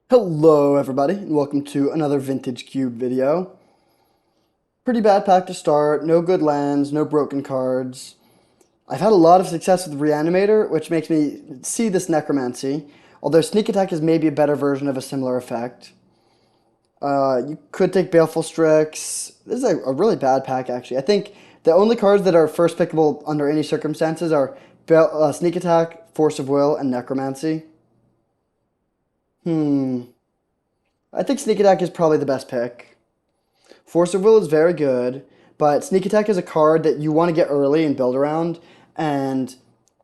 Hello everybody, and welcome to another Vintage Cube video. Pretty bad pack to start, no good lands, no broken cards. I've had a lot of success with Reanimator, which makes me see this Necromancy, although Sneak Attack is maybe a better version of a similar effect. You could take Baleful Strix. This is a really bad pack, actually. I think the only cards that are first pickable under any circumstances are Sneak Attack, Force of Will, and Necromancy. I think Sneak Attack is probably the best pick. Force of Will is very good, but Sneak Attack is a card that you want to get early and build around, and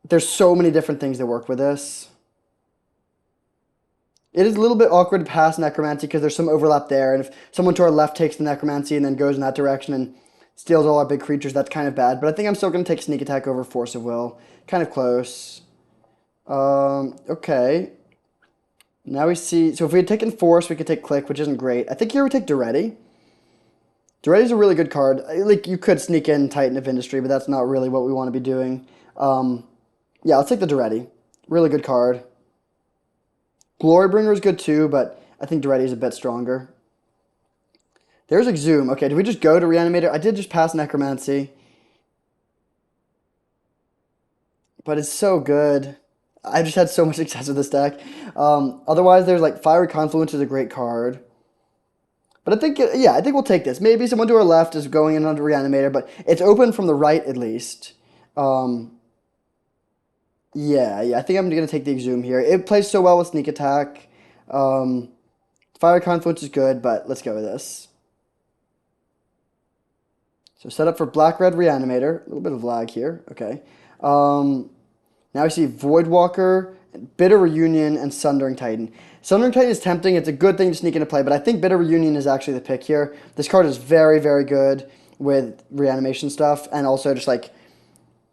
there's so many different things that work with this. It is a little bit awkward to pass Necromancy because there's some overlap there, and if someone to our left takes the Necromancy and then goes in that direction and steals all our big creatures, that's kind of bad. But I think I'm still going to take Sneak Attack over Force of Will. Kind of close. Okay. Now we see, so if we had taken Force, we could take Click, which isn't great. I think here we take Duretti. Duretti's a really good card. Like, you could sneak in Titan of Industry, but that's not really what we want to be doing. Yeah, let's take the Duretti. Really good card. Glorybringer is good too, but I think Duretti is a bit stronger. There's Exhume. Okay, did we just go to Reanimator? I did just pass Necromancy. But it's so good. I just had so much success with this deck. Otherwise, there's like Fiery Confluence is a great card. But I think, yeah, I think we'll take this. Maybe someone to our left is going in under Reanimator, but it's open from the right at least. Yeah, I think I'm going to take the Exhume here. It plays so well with Sneak Attack. Fire Confluence is good, but let's go with this. So set up for Black-Red Reanimator. A little bit of lag here. Okay. Now we see Voidwalker, Bitter Reunion, and Sundering Titan. Sundering Titan is tempting. It's a good thing to sneak into play, but I think Bitter Reunion is actually the pick here. This card is very, very good with reanimation stuff, and also just like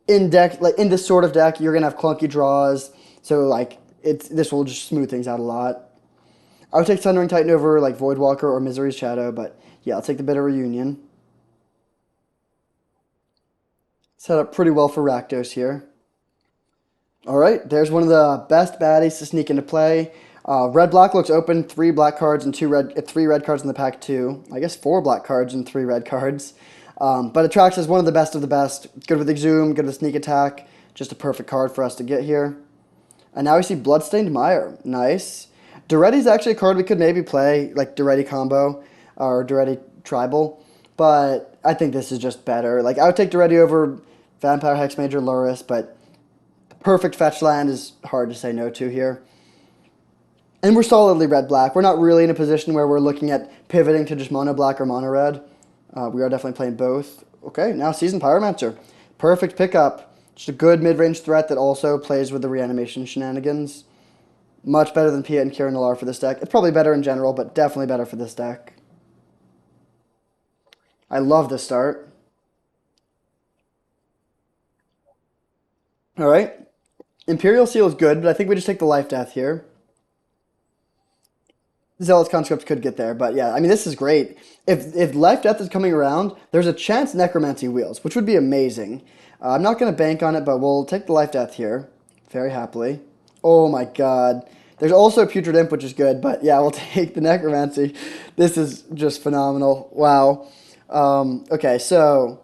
in deck, like in this sort of deck, you're gonna have clunky draws, so like this will just smooth things out a lot. I would take Sundering Titan over like Voidwalker or Misery's Shadow, but yeah, I'll take the Bitter Reunion. Set up pretty well for Rakdos here. All right, there's one of the best baddies to sneak into play. Red black looks open, three black cards and three red cards in the pack too. I guess four black cards and three red cards. But Attracts is one of the best of the best. Good with Exhume, good with Sneak Attack. Just a perfect card for us to get here. And now we see Bloodstained Mire. Nice. Duretti's actually a card we could maybe play, like Duretti combo or Duretti tribal. But I think this is just better. Like, I would take Duretti over Vampire Hexmage Luris, but perfect fetch land is hard to say no to here. And we're solidly red-black. We're not really in a position where we're looking at pivoting to just mono-black or mono-red. We are definitely playing both. Okay, now Seasoned Pyromancer. Perfect pickup. Just a good mid-range threat that also plays with the reanimation shenanigans. Much better than Pia and Kira Nalaar for this deck. It's probably better in general, but definitely better for this deck. I love this start. Alright. Imperial Seal is good, but I think we just take the Life Death here. Zealous Conscript could get there, but yeah, I mean, this is great. If Life Death is coming around, there's a chance Necromancy wheels, which would be amazing. I'm not going to bank on it, but we'll take the Life Death here, very happily. Oh my god. There's also Putrid Imp, which is good, but yeah, we'll take the Necromancy. This is just phenomenal. Wow. Okay, so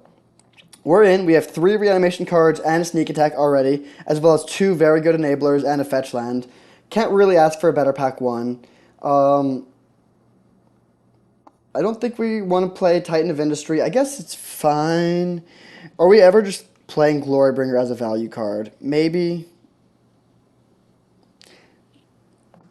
we're in. We have three reanimation cards and a sneak attack already, as well as two very good enablers and a fetch land. Can't really ask for a better pack one. I don't think we want to play Titan of Industry. I guess it's fine. Are we ever just playing Glorybringer as a value card? Maybe.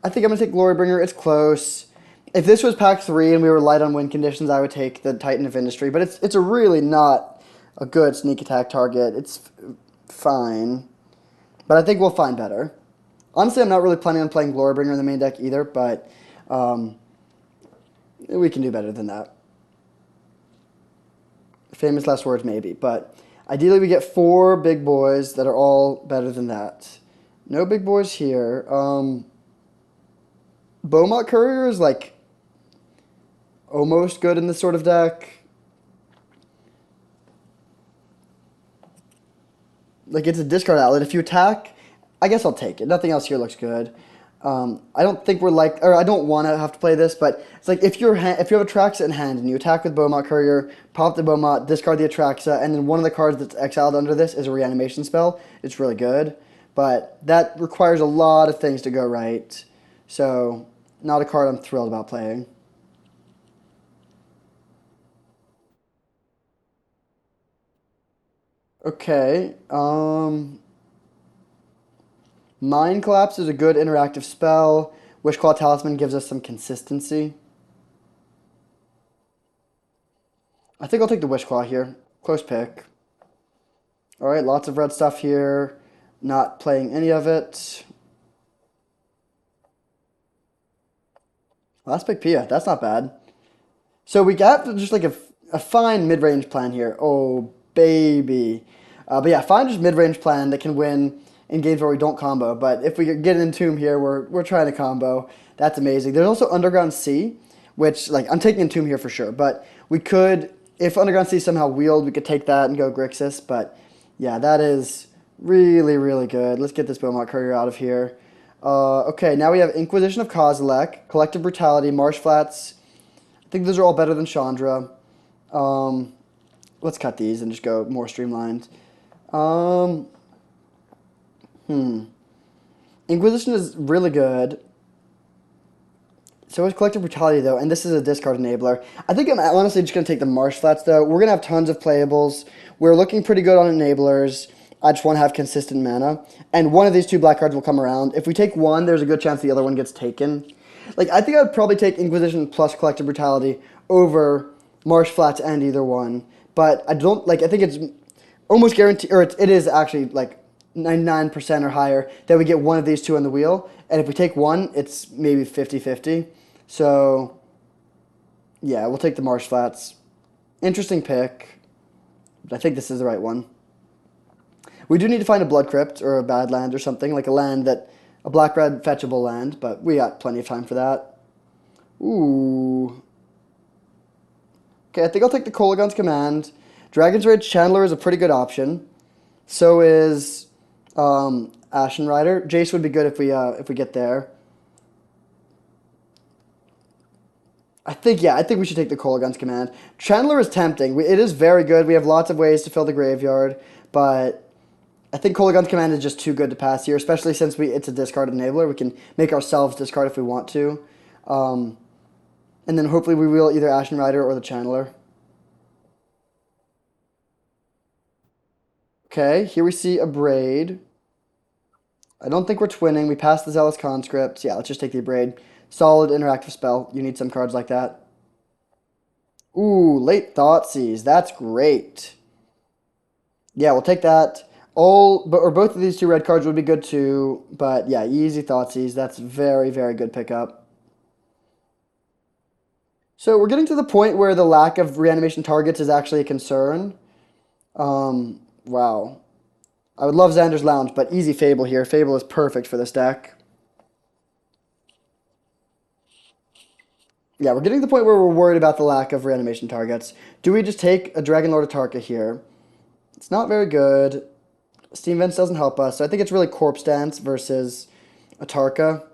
I think I'm going to take Glorybringer. It's close. If this was pack 3 and we were light on win conditions, I would take the Titan of Industry. But it's a really not a good sneak attack target. It's fine. But I think we'll find better. Honestly, I'm not really planning on playing Glorybringer in the main deck either, but we can do better than that. Famous last words, maybe. But ideally, we get 4 big boys that are all better than that. No big boys here. Beaumont Courier is, like, almost good in this sort of deck. Like, it's a discard outlet. If you attack, I guess I'll take it. Nothing else here looks good. I don't think we're like, or I don't want to have to play this, but it's like if you have Atraxa in hand and you attack with Beaumont Courier, pop the Beaumont, discard the Atraxa, and then one of the cards that's exiled under this is a reanimation spell. It's really good, but that requires a lot of things to go right. So, not a card I'm thrilled about playing. Okay. Mind Collapse is a good interactive spell. Wishclaw Talisman gives us some consistency. I think I'll take the Wishclaw here. Close pick. All right, lots of red stuff here. Not playing any of it. Last pick Pia. That's not bad. So we got just like a fine mid-range plan here. Oh, baby. But yeah, fine just mid-range plan that can win in games where we don't combo. But if we get an Entomb here, we're trying to combo. That's amazing. There's also Underground Sea, which, like, I'm taking Entomb here for sure. But we could, if Underground Sea somehow wheeled, we could take that and go Grixis. But yeah, that is really, really good. Let's get this Beaumont Courier out of here. Okay, now we have Inquisition of Kozilek, Collective Brutality, Marsh Flats. I think those are all better than Chandra. Um, let's cut these and just go more streamlined. Um, Inquisition is really good. So is Collective Brutality, though, and this is a discard enabler. I think I'm honestly just going to take the Marsh Flats, though. We're going to have tons of playables. We're looking pretty good on enablers. I just want to have consistent mana. And one of these two black cards will come around. If we take one, there's a good chance the other one gets taken. Like, I think I would probably take Inquisition plus Collective Brutality over Marsh Flats and either one. But I don't, like, I think it's almost guaranteed, or it is actually, like, 99% or higher that we get one of these two on the wheel. And if we take one, it's maybe 50-50. So, yeah, we'll take the Marsh Flats. Interesting pick. But I think this is the right one. We do need to find a Blood Crypt or a bad land or something, like a land that, a black-red fetchable land, but we got plenty of time for that. Ooh. Okay, I think I'll take the Kolaghan's Command. Dragon's Rage Chandler is a pretty good option. So is Ashen Rider. Jace would be good if we get there. I think we should take the Kolaghan's Command. Chandler is tempting. It is very good. We have lots of ways to fill the graveyard, but I think Kolaghan's Command is just too good to pass here, especially since it's a discard enabler. We can make ourselves discard if we want to. And then hopefully we will either Ashen Rider or the Channeler. Okay, here we see a Braid. I don't think we're twinning. We passed the Zealous Conscript. Yeah, let's just take the Braid. Solid interactive spell. You need some cards like that. Ooh, late Thoughtseize. That's great. Yeah, we'll take that. Or both of these two red cards would be good too. But yeah, easy Thoughtseize. That's very, very good pickup. So we're getting to the point where the lack of reanimation targets is actually a concern. Wow. I would love Xander's Lounge, but easy Fable here. Fable is perfect for this deck. Yeah, we're getting to the point where we're worried about the lack of reanimation targets. Do we just take a Dragon Lord Atarka here? It's not very good. Steam Vents doesn't help us, so I think it's really Corpse Dance versus Atarka.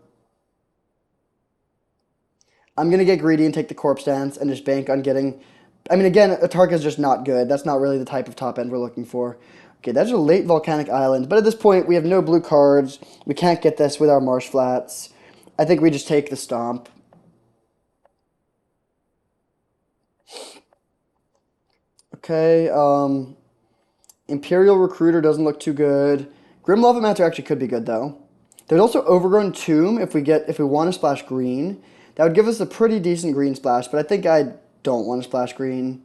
I'm going to get greedy and take the Corpse Dance and just bank on getting... I mean, again, Atarka is just not good. That's not really the type of top end we're looking for. Okay, that's a late Volcanic Island, but at this point, we have no blue cards. We can't get this with our Marsh Flats. I think we just take the Stomp. Okay, Imperial Recruiter doesn't look too good. Grim Lavamancer actually could be good, though. There's also Overgrown Tomb if we want to splash green. That would give us a pretty decent green splash, but I think I don't want to splash green.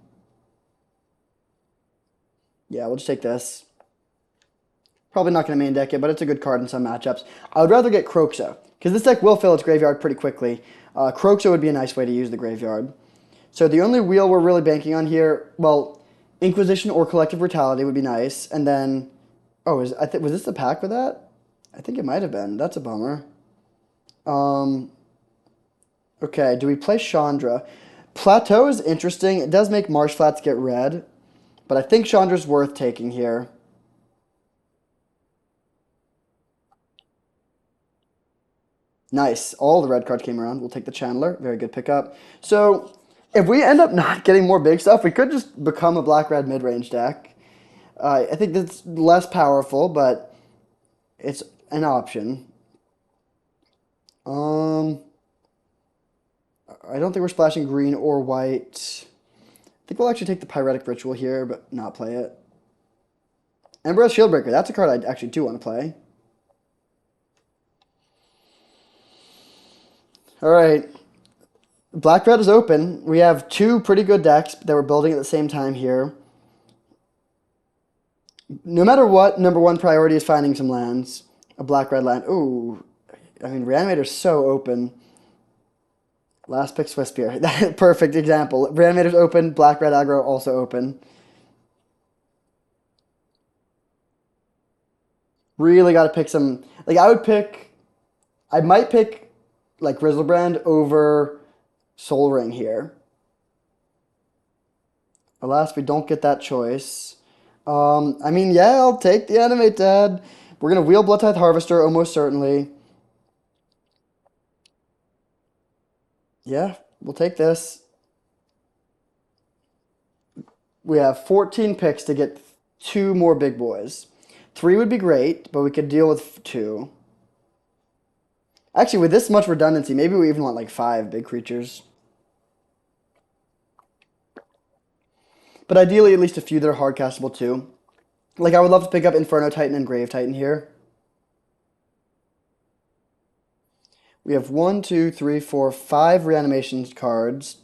Yeah, we'll just take this. Probably not going to main deck it, but it's a good card in some matchups. I would rather get Kroxa, because this deck will fill its graveyard pretty quickly. Kroxa would be a nice way to use the graveyard. So the only wheel we're really banking on here, well, Inquisition or Collective Brutality would be nice. And then, oh, was this the pack with that? I think it might have been. That's a bummer. Okay, do we play Chandra? Plateau is interesting. It does make Marsh Flats get red, but I think Chandra's worth taking here. Nice. All the red cards came around. We'll take the Chandler. Very good pickup. So if we end up not getting more big stuff, we could just become a black-red mid-range deck. I think that's less powerful, but it's an option. Um, I don't think we're splashing green or white. I think we'll actually take the Pyretic Ritual here, but not play it. Ember Shieldbreaker. That's a card I actually do want to play. All right. Black Red is open. We have two pretty good decks that we're building at the same time here. No matter what, number one priority is finding some lands. A black red land. Ooh. I mean, Reanimator's so open. Last pick Swiftspear. Perfect example. Reanimator's open. Black red aggro also open. Really got to pick some. Like, I would pick. I might pick, like, Grizzlebrand over Soul Ring here. Alas, we don't get that choice. I mean, yeah, I'll take the Animate Dad. We're going to wheel Blood Tithe Harvester, almost certainly. Yeah, we'll take this. We have 14 picks to get two more big boys. Three would be great, but we could deal with two. Actually, with this much redundancy, maybe we even want like five big creatures. But ideally, at least a few that are hard castable too. Like, I would love to pick up Inferno Titan and Grave Titan here. We have one, two, three, four, five reanimation cards.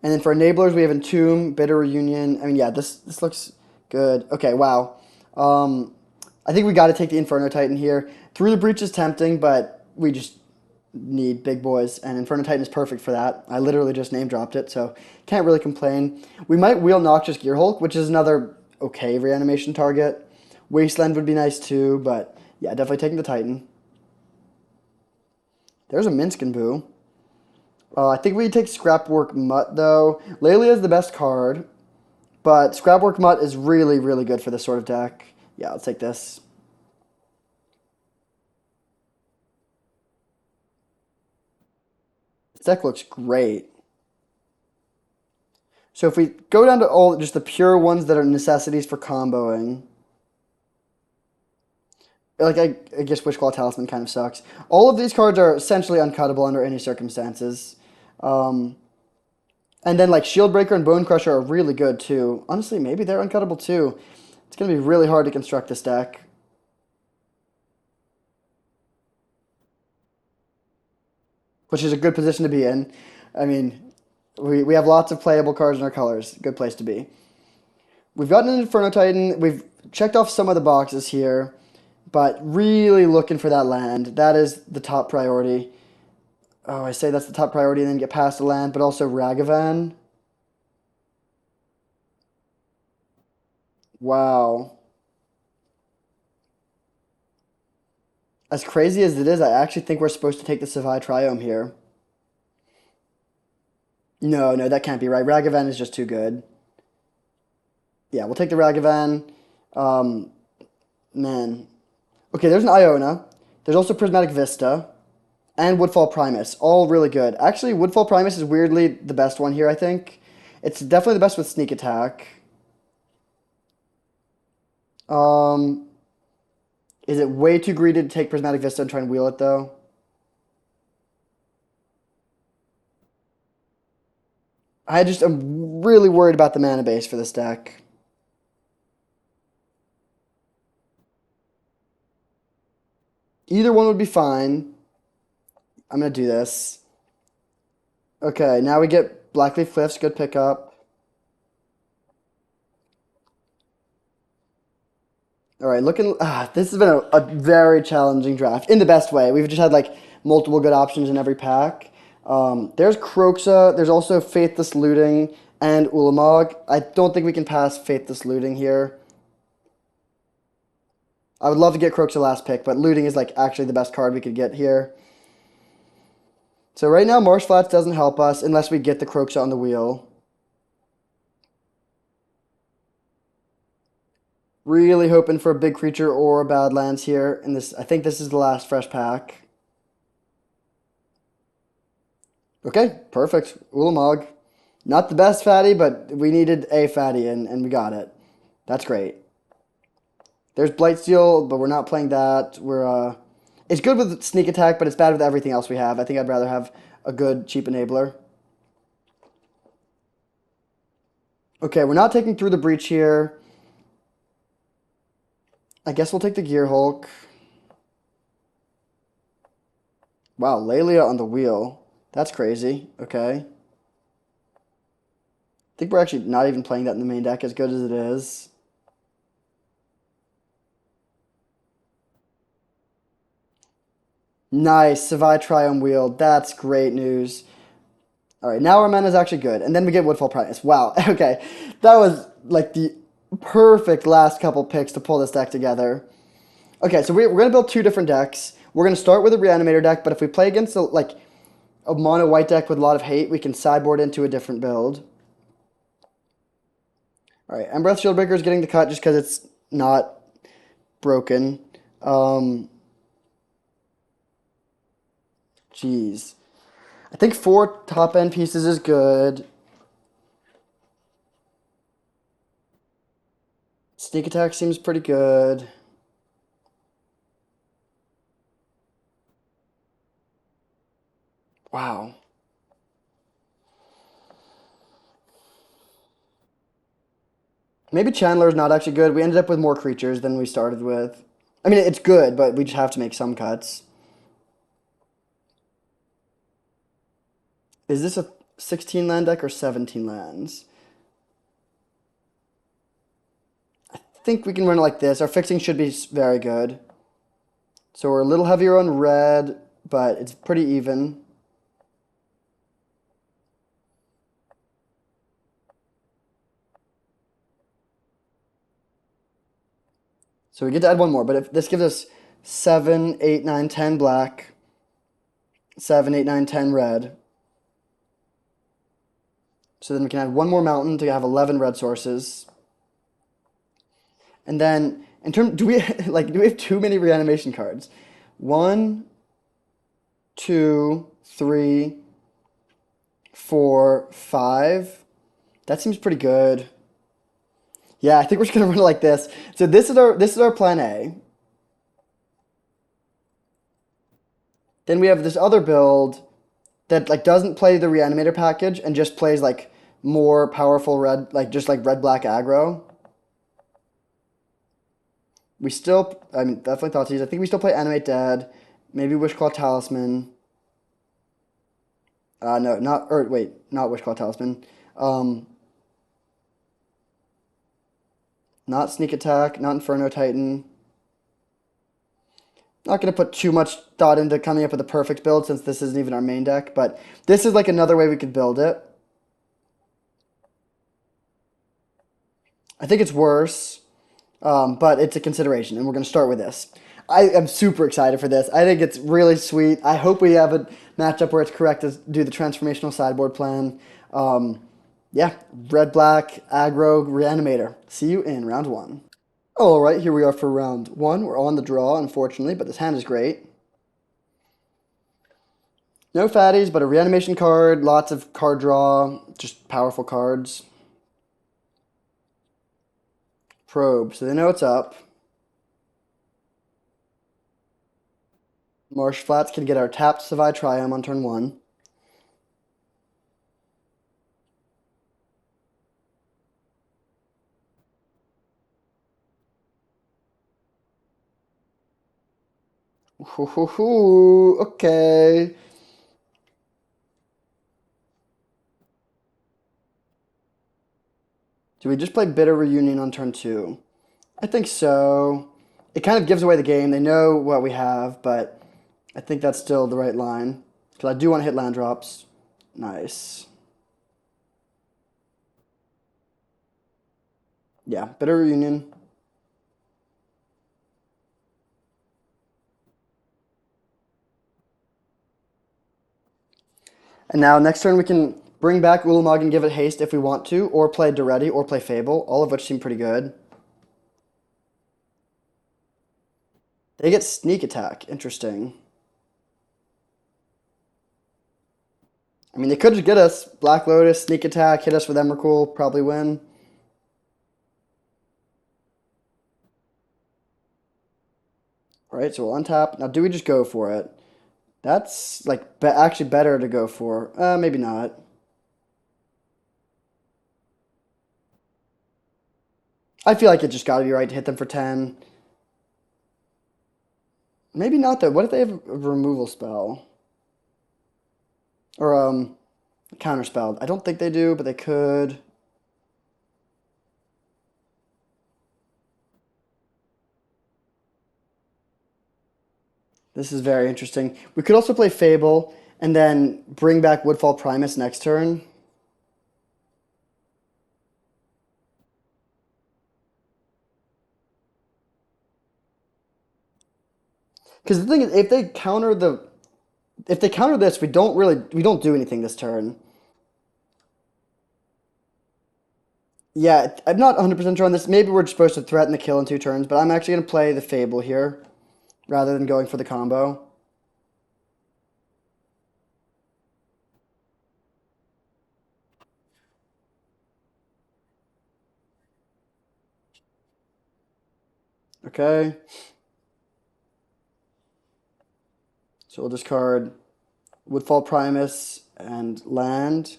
And then for enablers, we have Entomb, Bitter Reunion. I mean, yeah, this looks good. Okay, wow. I think we got to take the Inferno Titan here. Through the Breach is tempting, but we just need big boys, and Inferno Titan is perfect for that. I literally just name dropped it, so can't really complain. We might wheel Noxious Gearhulk, which is another okay reanimation target. Wasteland would be nice too, but yeah, definitely taking the Titan. There's a Minsk and Boo. I think we take Scrapwork Mutt though. Lelia is the best card, but Scrapwork Mutt is really, really good for this sort of deck. Yeah, let's take this. This deck looks great. So if we go down to all just the pure ones that are necessities for comboing, like I guess Wishclaw Talisman kind of sucks. All of these cards are essentially uncuttable under any circumstances. Um, and then like Shieldbreaker and Bone Crusher are really good too. Honestly, maybe they're uncuttable too. It's gonna be really hard to construct this deck. Which is a good position to be in. I mean, we have lots of playable cards in our colors. Good place to be. We've gotten an Inferno Titan. We've checked off some of the boxes here, but really looking for that land. That is the top priority. Oh, I say that's the top priority and then get past the land, but also Ragavan. Wow. As crazy as it is, I actually think we're supposed to take the Savai Triome here. No, no, that can't be right. Ragavan is just too good. Yeah, we'll take the Ragavan. Um, man. Okay, there's an Iona. There's also Prismatic Vista and Woodfall Primus. All really good. Actually, Woodfall Primus is weirdly the best one here, I think. It's definitely the best with Sneak Attack. Um, is it way too greedy to take Prismatic Vista and try and wheel it, though? I'm really worried about the mana base for this deck. Either one would be fine. I'm going to do this. Okay, now we get Blackleaf Cliffs. Good pickup. All right, this has been a very challenging draft in the best way. We've just had like multiple good options in every pack. There's Kroxa. There's also Faithless Looting and Ulamog. I don't think we can pass Faithless Looting here. I would love to get Kroxa last pick, but Looting is like actually the best card we could get here. So right now, Marsh Flats doesn't help us unless we get the Kroxa on the wheel. Really hoping for a big creature or a Badlands here. And I think this is the last fresh pack. Okay, perfect. Ulamog. Not the best fatty, but we needed a fatty and we got it. That's great. There's Blightsteel, but we're not playing that. It's good with sneak attack, but it's bad with everything else we have. I think I'd rather have a good cheap enabler. Okay, we're not taking through the breach here. I guess we'll take the Gear Hulk. Wow, Lelia on the wheel. That's crazy. Okay. I think we're actually not even playing that in the main deck as good as it is. Nice. Savai Triumph wheel. That's great news. All right, now our mana is actually good. And then we get Woodfall Primus. Wow. Okay. That was like the perfect last couple picks to pull this deck together. Okay, so we're going to build two different decks. We're going to start with a Reanimator deck, but if we play against a mono white deck with a lot of hate, we can sideboard into a different build. All right, Embereth Shieldbreaker is getting the cut just because it's not broken. Jeez. I think 4 top end pieces is good. Sneak attack seems pretty good. Wow. Maybe Chandler's not actually good. We ended up with more creatures than we started with. I mean, it's good, but we just have to make some cuts. Is this a 16 land deck or 17 lands? I think we can run it like this. Our fixing should be very good. So we're a little heavier on red, but it's pretty even. So we get to add one more, but if this gives us 7, 8, 9, 10 black, 7, 8, 9, 10 red. So then we can add one more mountain to have 11 red sources. And then in terms, do we have too many reanimation cards? 1, 2, 3, 4, 5. That seems pretty good. Yeah, I think we're just gonna run it like this. So this is our plan A. Then we have this other build that like doesn't play the reanimator package and just plays like more powerful red, like just like red black aggro. We still, I mean, definitely Thoughtseize. I think we still play Animate Dead, maybe Wishclaw Talisman. No, not, or wait, not Wishclaw Talisman. Um, Not Sneak Attack, not Inferno Titan. Not going to put too much thought into coming up with a perfect build since this isn't even our main deck, but this is like another way we could build it. I think it's worse, but it's a consideration, and we're going to start with this. I am super excited for this. I think it's really sweet. I hope we have a matchup where it's correct to do the transformational sideboard plan. Yeah, red black aggro reanimator. See you in round 1. All right, here we are for round 1. We're on the draw, unfortunately, but this hand is great. No fatties, but a reanimation card, lots of card draw, just powerful cards. Probe, so they know it's up. Marsh Flats can get our tapped Savai Triumph on turn 1. Okay. Do we just play Bitter Reunion on turn 2? I think so. It kind of gives away the game. They know what we have, but I think that's still the right line. Because I do want to hit land drops. Nice. Yeah, Bitter Reunion. And now next turn we can bring back Ulamog and give it haste if we want to, or play Duretti, or play Fable, all of which seem pretty good. They get Sneak Attack. Interesting. I mean, they could just get us. Black Lotus, sneak attack, hit us with Emrakul, probably win. All right, so we'll untap. Now, do we just go for it? That's like actually better to go for. Maybe not. I feel like it just got to be right to hit them for 10. Maybe not though. What if they have a removal spell? Or counter spell? I don't think they do, but they could. This is very interesting. We could also play Fable and then bring back Woodfall Primus next turn. Because the thing is, if they counter this, we don't do anything this turn. Yeah, I'm not 100% sure on this. Maybe we're just supposed to threaten the kill in 2 turns, but I'm actually going to play the Fable here rather than going for the combo. Okay. So we'll discard Woodfall Primus and land.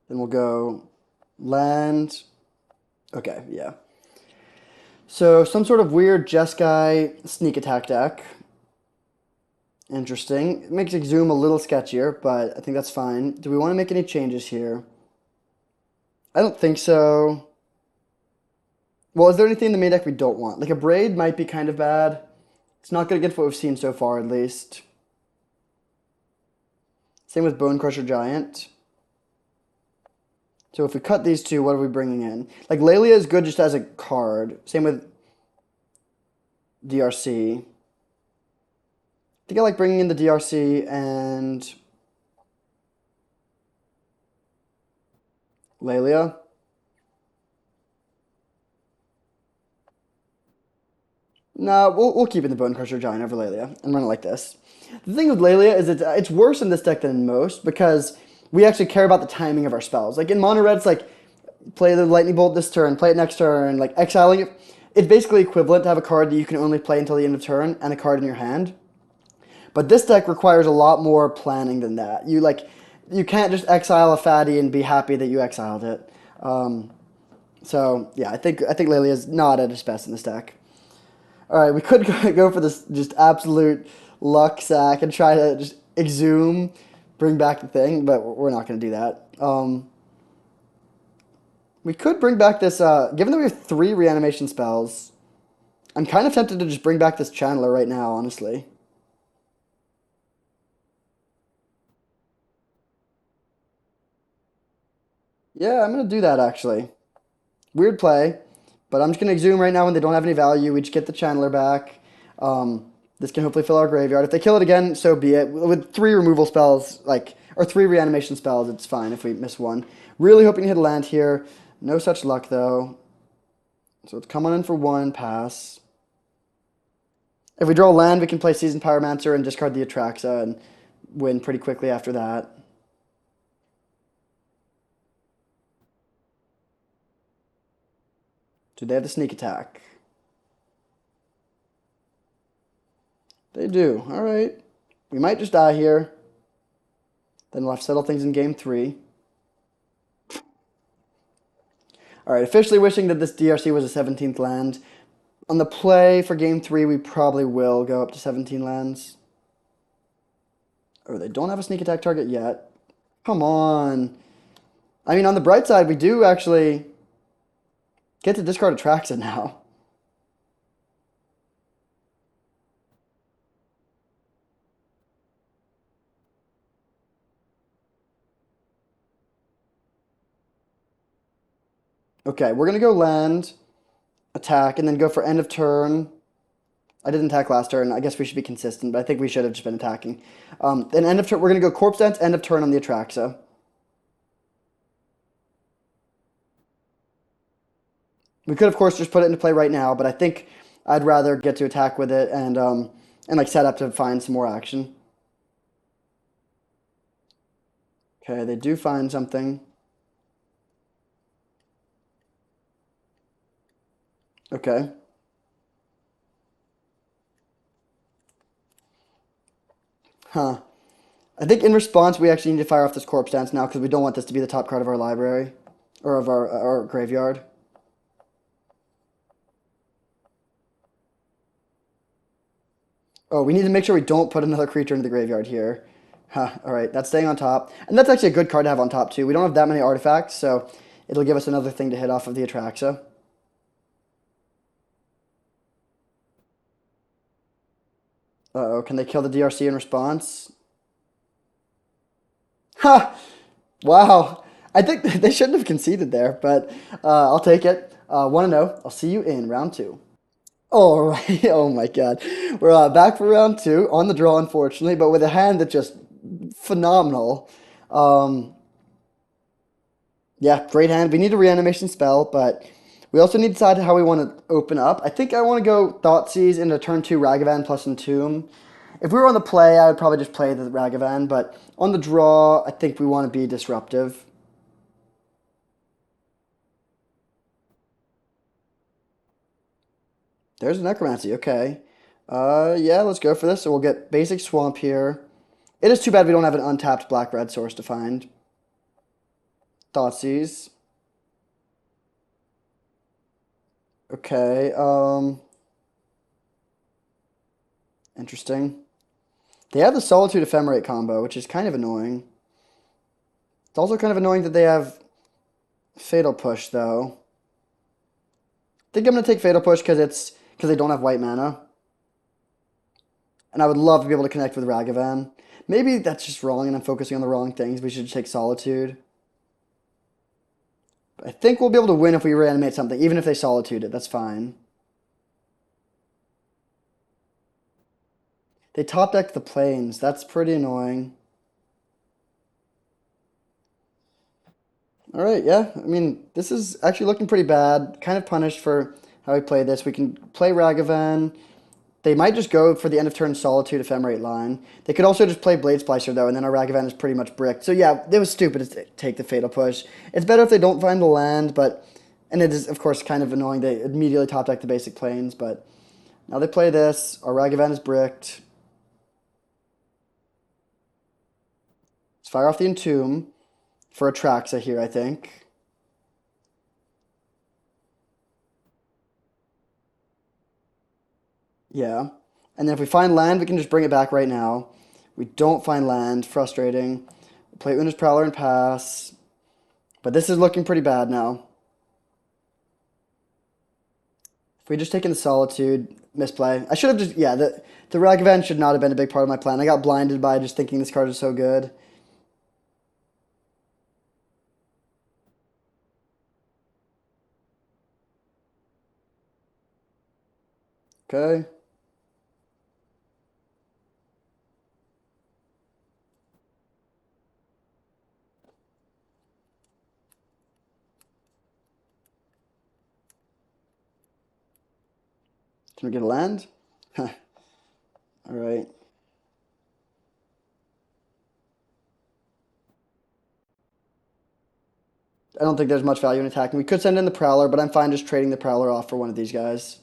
Then we'll go land. Okay, yeah. So some sort of weird Jeskai sneak attack deck. Interesting. It makes Exhume a little sketchier, but I think that's fine. Do we want to make any changes here? I don't think so. Well, is there anything in the main deck we don't want? Like a Braid might be kind of bad. It's not going to get what we've seen so far, at least. Same with Bone Crusher Giant. So if we cut these two, what are we bringing in? Like Lelia is good just as a card. Same with DRC. I think I like bringing in the DRC and Lelia. No, we'll keep in the Bone Crusher Giant over Lelia and run it like this. The thing with Lelia is it's worse in this deck than in most because we actually care about the timing of our spells. Like in Mono Red, it's like play the Lightning Bolt this turn, play it next turn, like exiling it. It's basically equivalent to have a card that you can only play until the end of turn and a card in your hand. But this deck requires a lot more planning than that. You can't just exile a fatty and be happy that you exiled it. So yeah, I think Lelia is not at its best in this deck. All right, we could go for this just absolute luck sack and try to just exhume, bring back the thing, but we're not going to do that. We could bring back this, given that we have 3 reanimation spells, I'm kind of tempted to just bring back this Channeler right now, honestly. Yeah, I'm going to do that actually. Weird play, but I'm just going to exhume right now when they don't have any value. We just get the Channeler back. This can hopefully fill our graveyard. If they kill it again, so be it. With 3 removal spells, or 3 reanimation spells, it's fine if we miss one. Really hoping to hit a land here. No such luck, though. So it's coming in for 1, pass. If we draw a land, we can play Seasoned Pyromancer and discard the Atraxa and win pretty quickly after that. Do they have the sneak attack? They do. All right. We might just die here. Then we'll have to settle things in game 3. All right, officially wishing that this DRC was a 17th land. On the play for game 3, we probably will go up to 17 lands. Oh, they don't have a sneak attack target yet. Come on. I mean, on the bright side, we do actually get to discard Atraxa now. Okay, we're going to go land, attack, and then go for end of turn. I didn't attack last turn. I guess we should be consistent, but I think we should have just been attacking. Then end of turn, we're going to go Corpse Dance, end of turn on the Atraxa. We could, of course, just put it into play right now, but I think I'd rather get to attack with it and and like set up to find some more action. Okay, they do find something. Okay. Huh. I think in response, we actually need to fire off this corpse dance now because we don't want this to be the top card of our library or of our graveyard. Oh, we need to make sure we don't put another creature into the graveyard here. Huh, all right, that's staying on top. And that's actually a good card to have on top, too. We don't have that many artifacts, so it'll give us another thing to hit off of the Atraxa. Uh-oh, can they kill the DRC in response? Ha! Wow. I think they shouldn't have conceded there, but I'll take it. 1-0. I'll see you in round two. All right. Oh my God. We're back for round two on the draw, unfortunately, but with a hand that's just phenomenal. Um, yeah, great hand. We need a reanimation spell, but we also need to decide how we want to open up. I think I want to go Thoughtseize into turn two Ragavan plus Entomb. If we were on the play, I would probably just play the Ragavan, but on the draw, I think we want to be disruptive. There's a Necromancy, okay. Yeah, let's go for this. So we'll get basic Swamp here. It is too bad we don't have an untapped black-red source to find. Thoughtseize. Okay, interesting. They have the Solitude Ephemerate combo, which is kind of annoying. It's also kind of annoying that they have Fatal Push, though. I think I'm going to take Fatal Push because they don't have white mana. And I would love to be able to connect with Ragavan. Maybe that's just wrong and I'm focusing on the wrong things. We should take Solitude. But I think we'll be able to win if we reanimate something, even if they Solitude it. That's fine. They top deck the plains. That's pretty annoying. All right, yeah. I mean, this is actually looking pretty bad. Kind of punished for how we play this. We can play Ragavan. They might just go for the end of turn Solitude Ephemerate line. They could also just play Blade Splicer, though, and then our Ragavan is pretty much bricked. So, yeah, it was stupid to take the Fatal Push. It's better if they don't find the land, but... And it is, of course, kind of annoying. They immediately top deck the basic plains, but... Now they play this. Our Ragavan is bricked. Let's fire off the Entomb for Atraxa here, I think. Yeah. And then if we find land, we can just bring it back right now. We don't find land. Frustrating. Play Una's Prowler and pass. But this is looking pretty bad now. If we just taken the Solitude, misplay. I should have just... Yeah, the Ragavan should not have been a big part of my plan. I got blinded by just thinking this card is so good. Okay. Can we get a land? All right. I don't think there's much value in attacking. We could send in the Prowler, but I'm fine just trading the Prowler off for one of these guys.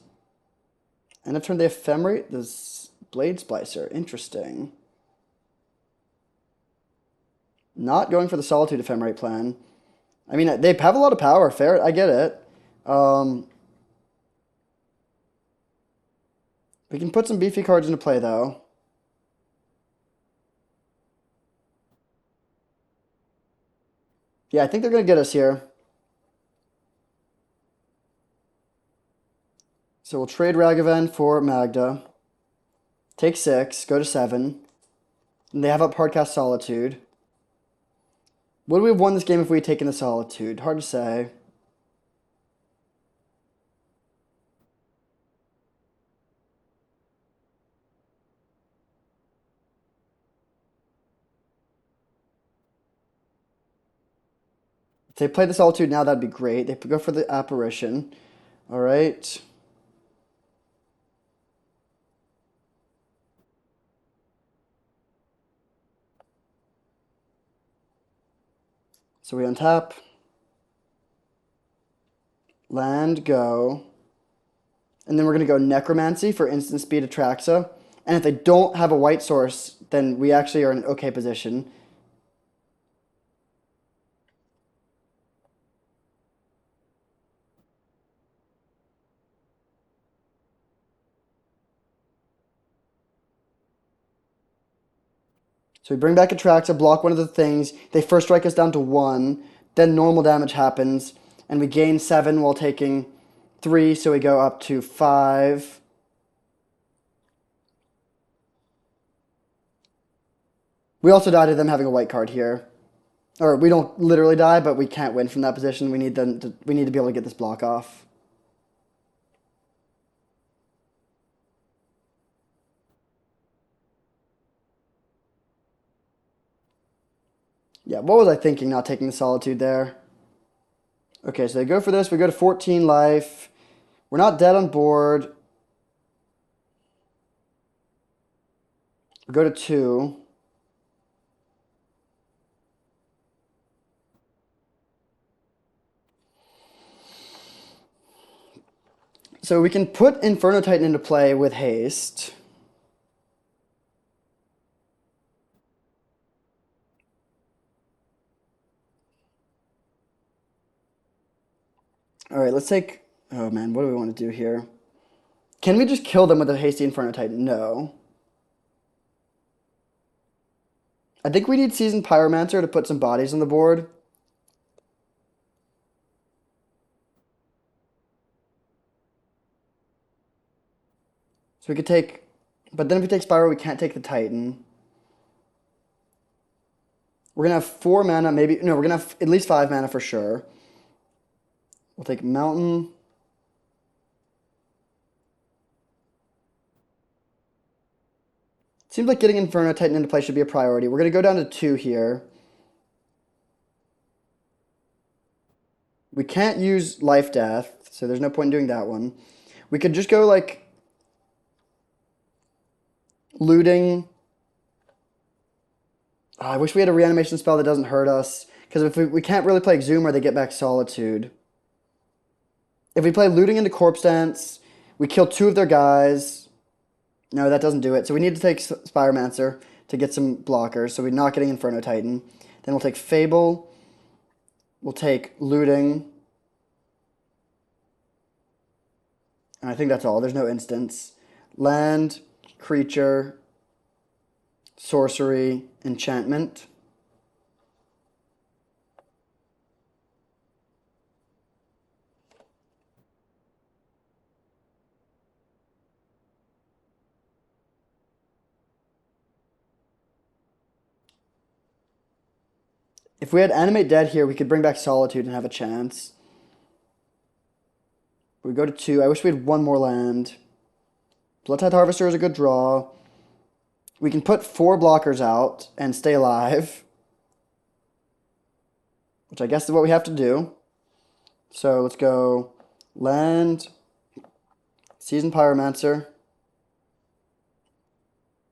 And I've turned the Ephemerate, this Blade Splicer. Interesting. Not going for the Solitude Ephemerate plan. I mean, they have a lot of power. Fair, I get it. We can put some beefy cards into play, though. Yeah, I think they're going to get us here. So we'll trade Ragavan for Magda. Take 6, go to 7. And they have up Hardcast Solitude. Would we have won this game if we had taken the Solitude? Hard to say. If they play the Solitude now, that'd be great. They go for the Apparition. All right. So we untap, land, go, and then we're going to go Necromancy for instant speed Atraxa. And if they don't have a white source, then we actually are in an okay position. So we bring back Atraxa, block one of the things. They first strike us down to 1. Then normal damage happens. And we gain 7 while taking 3. So we go up to 5. We also die to them having a white card here. Or we don't literally die, but we can't win from that position. We need we need to be able to get this block off. Yeah, what was I thinking not taking the Solitude there? Okay, so they go for this. We go to 14 life. We're not dead on board. We go to 2. So we can put Inferno Titan into play with haste. All right, let's take... Oh man, what do we want to do here? Can we just kill them with a hasty Inferno Titan? No. I think we need Seasoned Pyromancer to put some bodies on the board. So we could take... But then if we take Spyro, we can't take the Titan. We're going to have 4 mana, maybe... No, we're going to have at least 5 mana for sure. We'll take Mountain. Seems like getting Inferno Titan into play should be a priority. We're going to go down to 2 here. We can't use Life Death, so there's no point in doing that one. We could just go, like, looting. Oh, I wish we had a reanimation spell that doesn't hurt us, because if we can't really play Exhumer, they get back Solitude. If we play looting into Corpse Dance, we kill 2 of their guys. No, that doesn't do it. So we need to take Spiromancer to get some blockers, so we're not getting Inferno Titan. Then we'll take Fable. We'll take looting. And I think that's all. There's no instance. Land, creature, sorcery, enchantment. If we had Animate Dead here, we could bring back Solitude and have a chance. We go to 2. I wish we had 1 more land. Bloodtithe Harvester is a good draw. We can put 4 blockers out and stay alive, which I guess is what we have to do. So let's go land, Seasoned Pyromancer,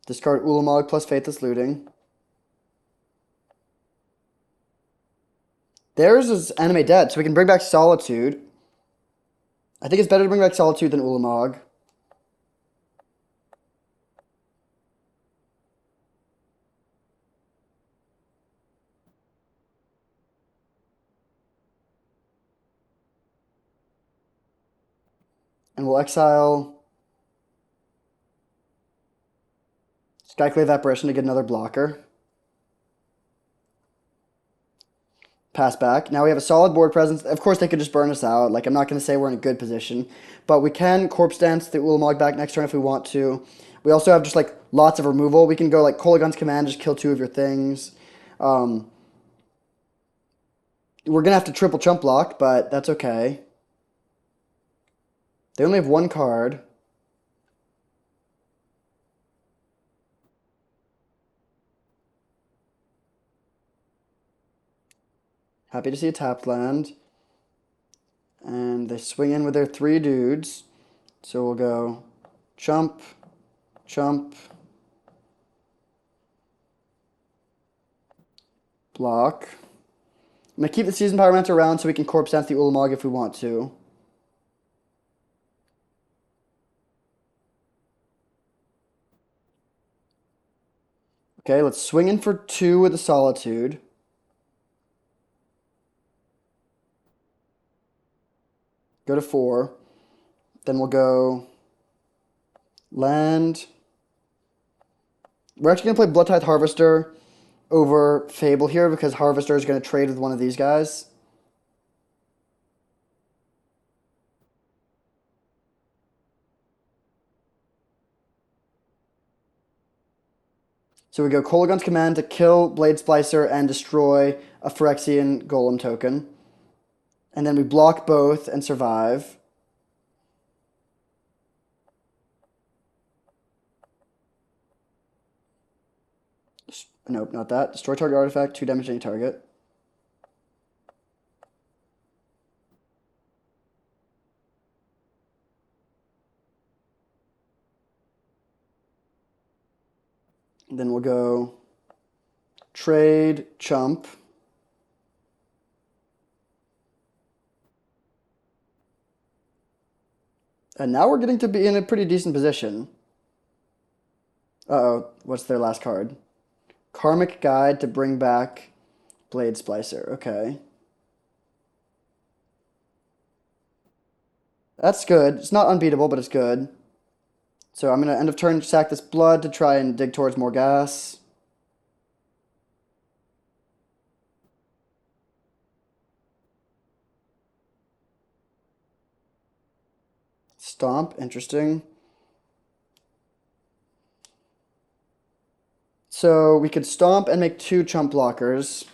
discard Ulamog plus Faithless Looting. Theirs is Animate Dead, so we can bring back Solitude. I think it's better to bring back Solitude than Ulamog. And we'll exile Skyclave Apparition to get another blocker. Pass back. Now we have a solid board presence. Of course, they could just burn us out. Like, I'm not going to say we're in a good position. But we can Corpse Dance the Ulamog back next turn if we want to. We also have just, like, lots of removal. We can go, like, Kolagun's Command, just kill 2 of your things. We're going to have to triple chump block, but that's okay. They only have 1 card. Happy to see a tapped land. And they swing in with their 3 dudes. So we'll go chump, chump, block. I'm going to keep the Seasoned Pyromancer around so we can Corpse Dance the Ulamog if we want to. Okay, let's swing in for 2 with the Solitude. Go to 4. Then we'll go land. We're actually going to play Blood Tithe Harvester over Fable here because Harvester is going to trade with one of these guys. So we go Kolaghan's Command to kill Blade Splicer and destroy a Phyrexian Golem token. And then we block both and survive. Nope, not that. Destroy target artifact, 2 damage to any target. And then we'll go trade, chump. And now we're getting to be in a pretty decent position. Uh-oh, what's their last card? Karmic Guide to bring back Blade Splicer. Okay. That's good. It's not unbeatable, but it's good. So I'm going to end of turn sack this blood to try and dig towards more gas. Stomp, interesting. So we could stomp and make 2 chump blockers.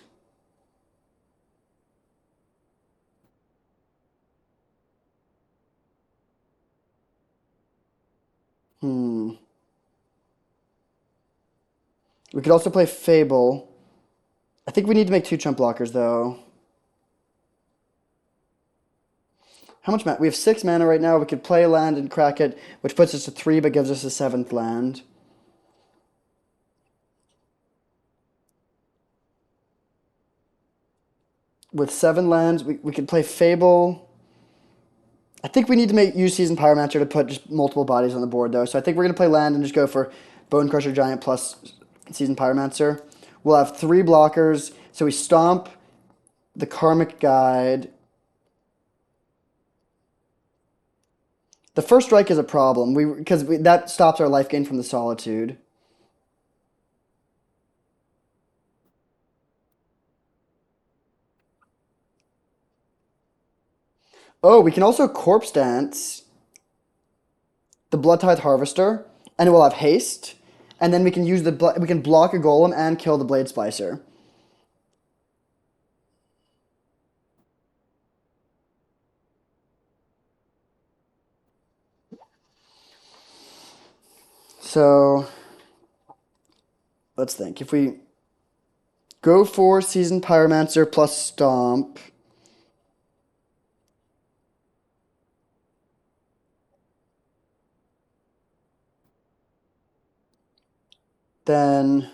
We could also play Fable. I think we need to make 2 chump blockers, though. How much mana? We have 6 mana right now. We could play a land and crack it, which puts us to 3, but gives us a 7th land. With 7 lands, we could play Fable. I think we need to use Seasoned Pyromancer to put just multiple bodies on the board, though. So I think we're going to play land and just go for Bone Crusher Giant plus Seasoned Pyromancer. We'll have 3 blockers. So we stomp the Karmic Guide. The first strike is a problem because that stops our life gain from the Solitude. Oh, we can also Corpse Dance the Blood Tithe Harvester, and it will have haste. And then we can use we can block a Golem and kill the Blade Splicer. So let's think. If we go for Seasoned Pyromancer plus Stomp, then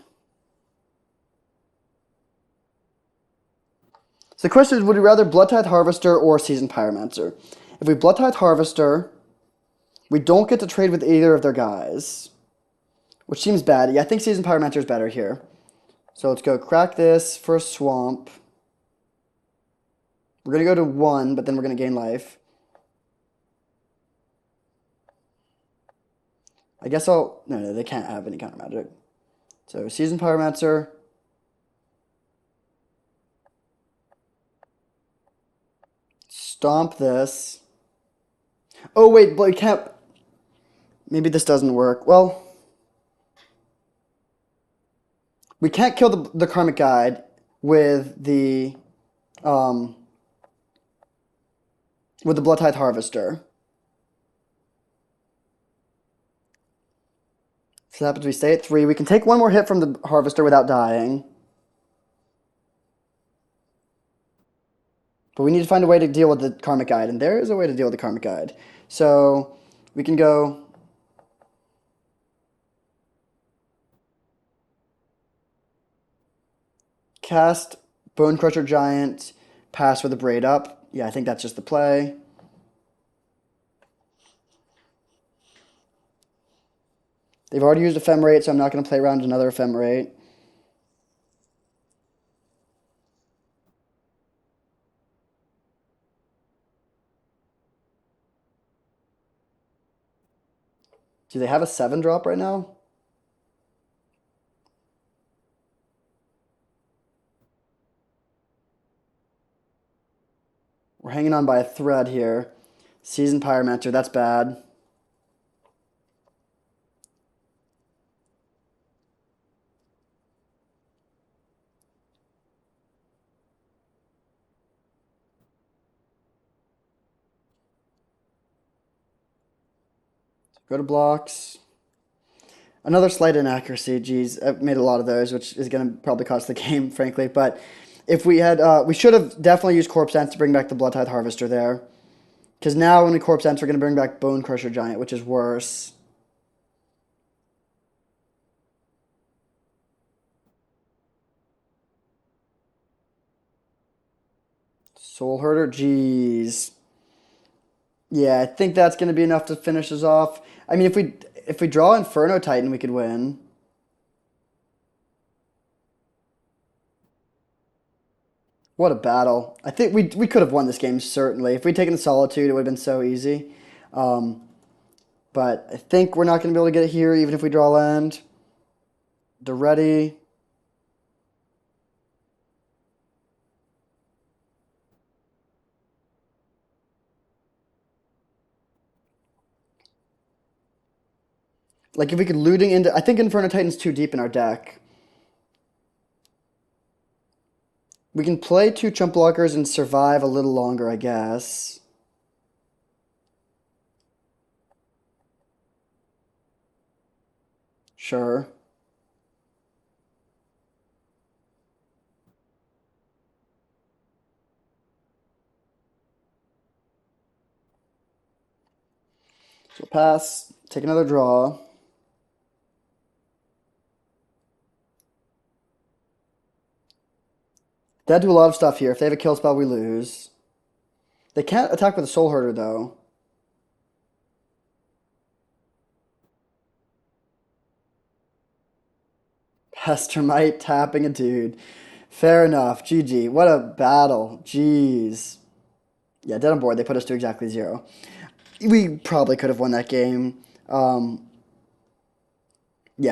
so the question is, would we rather Blood Tithe Harvester or Seasoned Pyromancer? If we Blood Tithe Harvester, we don't get to trade with either of their guys, which seems bad. Yeah, I think Seasoned Pyromancer is better here. So let's go crack this for a swamp. We're going to go to 1, but then we're going to gain life. I guess I'll... No, they can't have any counter magic. So Seasoned Pyromancer. Stomp this. Oh, wait, but we can't... Maybe this doesn't work. Well, we can't kill the Karmic Guide with the Blood Tithe Harvester. So that happens we stay at 3. We can take 1 more hit from the Harvester without dying. But we need to find a way to deal with the Karmic Guide, and there is a way to deal with the Karmic Guide. So we can go... Cast Bone Crusher Giant pass with a braid up. Yeah, I think that's just the play. They've already used Ephemerate, so I'm not going to play around another Ephemerate. Do they have a 7 drop right now? We're hanging on by a thread here. Seasoned Pyromancer, that's bad. Go to blocks. Another slight inaccuracy. Geez, I've made a lot of those, which is going to probably cost the game, frankly. But if we had, we should have definitely used Corpse Sense to bring back the Blood Tithe Harvester there. Because now when we Corpse Sense, we're going to bring back Bone Crusher Giant, which is worse. Soul Herder, jeez. Yeah, I think that's going to be enough to finish us off. I mean, if we draw Inferno Titan, we could win. What a battle. I think we could have won this game, certainly. If we'd taken the Solitude, it would have been so easy. Um, but I think we're not going to be able to get it here, even if we draw land. They're ready. Like, if we could looting into... I think Inferno Titan's too deep in our deck. We can play 2 chump blockers and survive a little longer, I guess. Sure. So pass, take another draw. They had to do a lot of stuff here. If they have a kill spell, we lose. They can't attack with a Soul Herder, though. Pestermite tapping a dude. Fair enough. GG. What a battle. Jeez. Yeah, dead on board. They put us to exactly 0. We probably could have won that game. Yeah,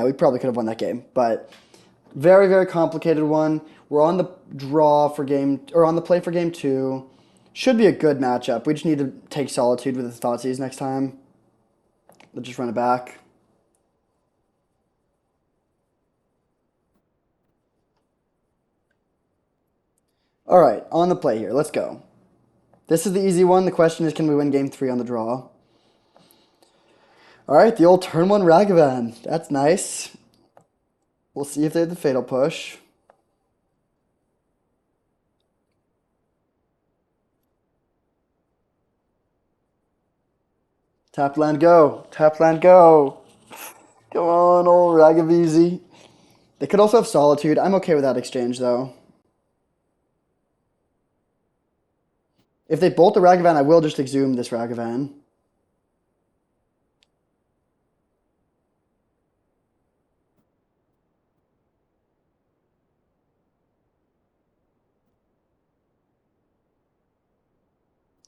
we probably could have won that game. But very, very complicated one. We're on the draw for game, or on the play for game 2. Should be a good matchup. We just need to take Solitude with the Thoughtseize next time. Let's just run it back. All right, on the play here. Let's go. This is the easy one. The question is, can we win game 3 on the draw? All right, the old turn 1 Ragavan. That's nice. We'll see if they have the Fatal Push. Tap land go. Tap land go. Come on, old Ragavizi. They could also have Solitude. I'm okay with that exchange, though. If they bolt the Ragavan, I will just exhume this Ragavan.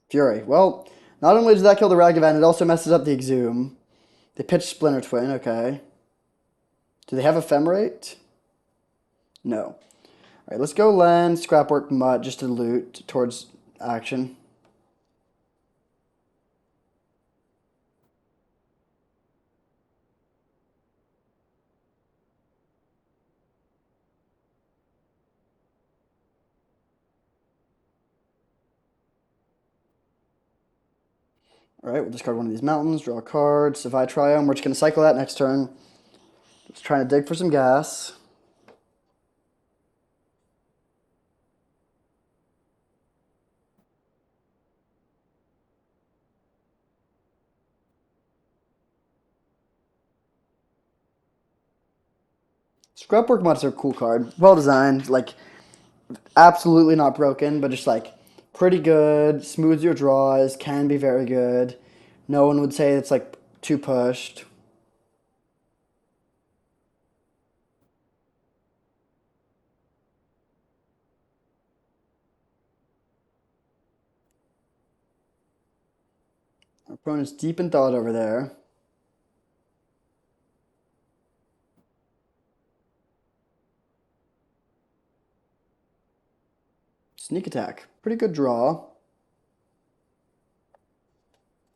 Fury. Well, not only does that kill the Ragavan, it also messes up the exhume. They pitch Splinter Twin, okay. Do they have Ephemerate? No. All right, let's go land, Scrapwork Mutt just to loot towards action. All right, we'll discard one of these mountains, draw a card, Savai Triome. We're just going to cycle that next turn. Just trying to dig for some gas. Scrapwork Mutt's a cool card. Well designed, like absolutely not broken, but just like Pretty good. Smooths your draws. Can be very good. No one would say it's like too pushed. Our opponent's deep in thought over there. Sneak attack. Pretty good draw.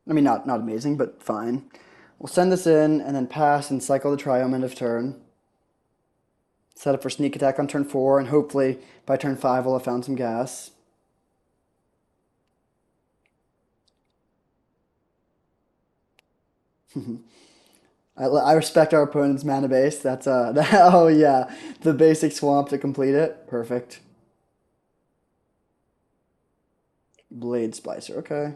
I mean, not amazing, but fine. We'll send this in and then pass and cycle the Triome end of turn. Set up for sneak attack on turn 4, and hopefully by turn 5 we'll have found some gas. I respect our opponent's mana base. That's oh yeah, the basic swamp to complete it. Perfect. Blade Splicer. Okay.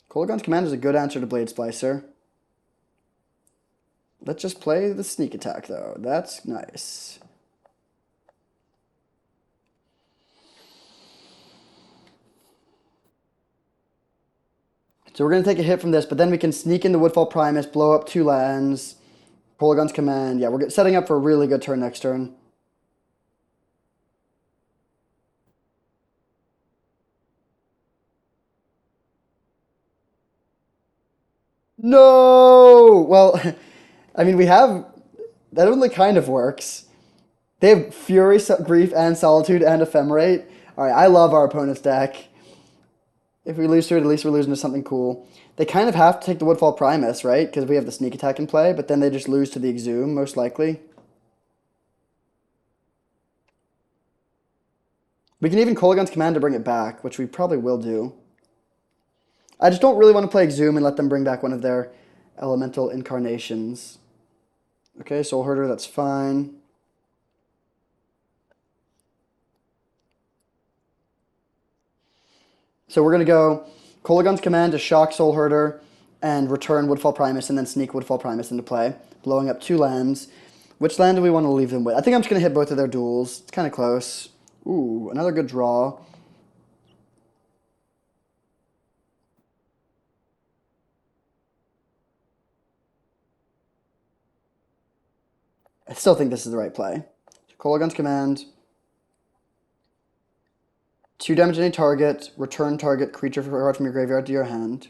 Kolaghan's Command is a good answer to Blade Splicer. Let's just play the sneak attack though. That's nice. So we're going to take a hit from this, but then we can sneak in the Woodfall Primus, blow up 2 lands, Kolaghan's Command. Yeah, we're setting up for a really good turn next turn. No! Well, I mean, we have... That only kind of works. They have Fury, Grief, and Solitude, and Ephemerate. Alright, I love our opponent's deck. If we lose to it, at least we're losing to something cool. They kind of have to take the Woodfall Primus, right? Because we have the sneak attack in play, but then they just lose to the Exhume, most likely. We can even Kolaghan's Command to bring it back, which we probably will do. I just don't really want to play Exhume and let them bring back one of their elemental incarnations. Okay, Soul Herder, that's fine. So we're going to go Kolaghan's Command to shock Soul Herder and return Woodfall Primus and then sneak Woodfall Primus into play, blowing up 2 lands. Which land do we want to leave them with? I think I'm just going to hit both of their duels. It's kind of close. Ooh, another good draw. I still think this is the right play. Kolaghan's Command. 2 damage any target. Return target creature card from your graveyard to your hand.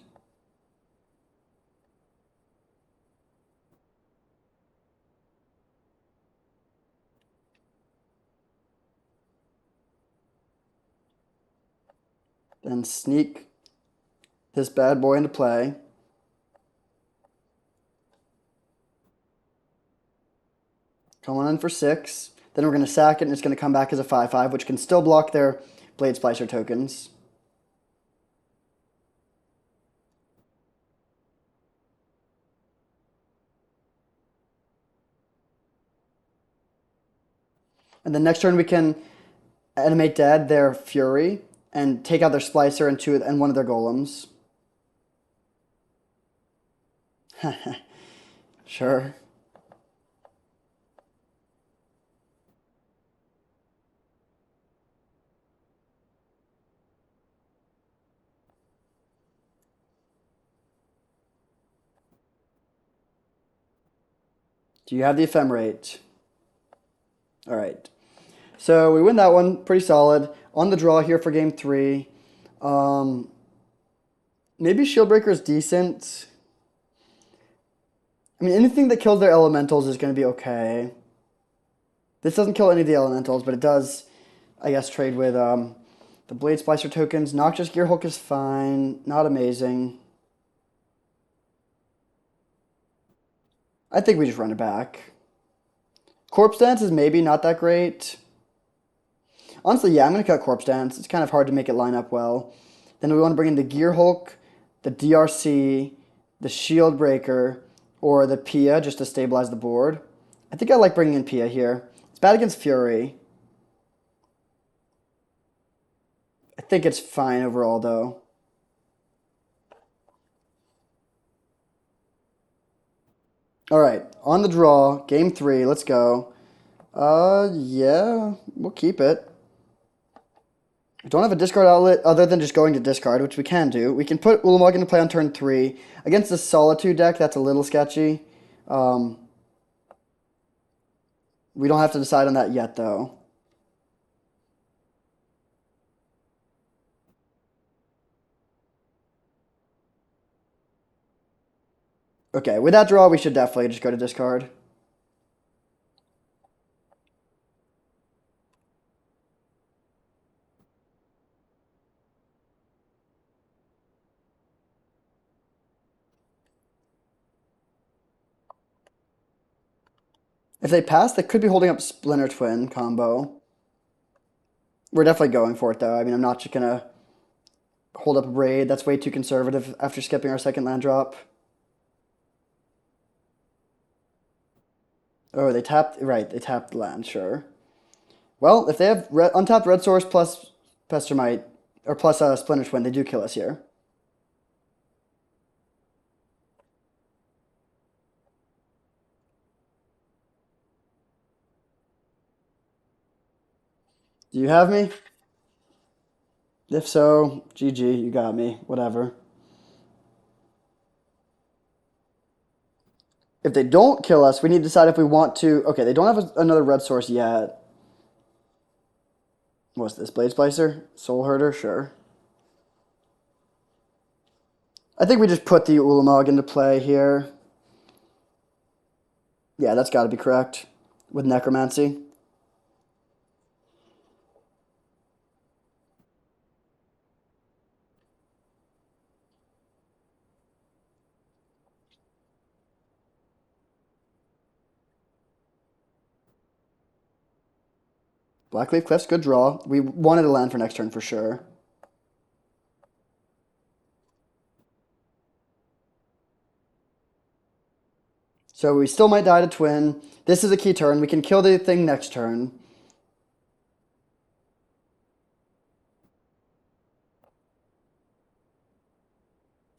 Then sneak this bad boy into play. Come on in for 6. Then we're going to sack it, and it's going to come back as a 5/5, which can still block their Blade Splicer tokens. And then next turn we can animate dead their Fury and take out their Splicer and one of their Golems. Sure. Do you have the Ephemerate? All right. So we win that one, pretty solid. On the draw here for game 3. Maybe Shieldbreaker is decent. I mean, anything that kills their elementals is going to be okay. This doesn't kill any of the elementals, but it does, I guess, trade with the Blade Splicer tokens. Noxious Gearhulk is fine. Not amazing. I think we just run it back. Corpse Dance is maybe not that great. Honestly, yeah, I'm going to cut Corpse Dance. It's kind of hard to make it line up well. Then we want to bring in the Gearhulk, the DRC, the Shield Breaker, or the Pia just to stabilize the board. I think I like bringing in Pia here. It's bad against Fury. I think it's fine overall, though. All right, on the draw, game 3, let's go. Yeah, we'll keep it. We don't have a discard outlet other than just going to discard, which we can do. We can put Ulamog into play on turn 3. Against the Solitude deck, that's a little sketchy. Um, we don't have to decide on that yet, though. Okay, with that draw, we should definitely just go to discard. If they pass, they could be holding up Splinter Twin combo. We're definitely going for it, though. I mean, I'm not just going to hold up a Braid. That's way too conservative after skipping our second land drop. Oh, they tapped. Right, they tapped land, sure. Well, if they have untapped Red Source plus Pestermite, or plus Splinter Twin, they do kill us here. Do you have me? If so, GG, you got me. Whatever. If they don't kill us, we need to decide if we want to. Okay, they don't have another red source yet. What's this? Blade Splicer? Soul Herder? Sure. I think we just put the Ulamog into play here. Yeah, that's got to be correct. With Necromancy. Blackleaf Cliffs, good draw. We wanted to land for next turn for sure. So we still might die to Twin. This is a key turn. We can kill the thing next turn.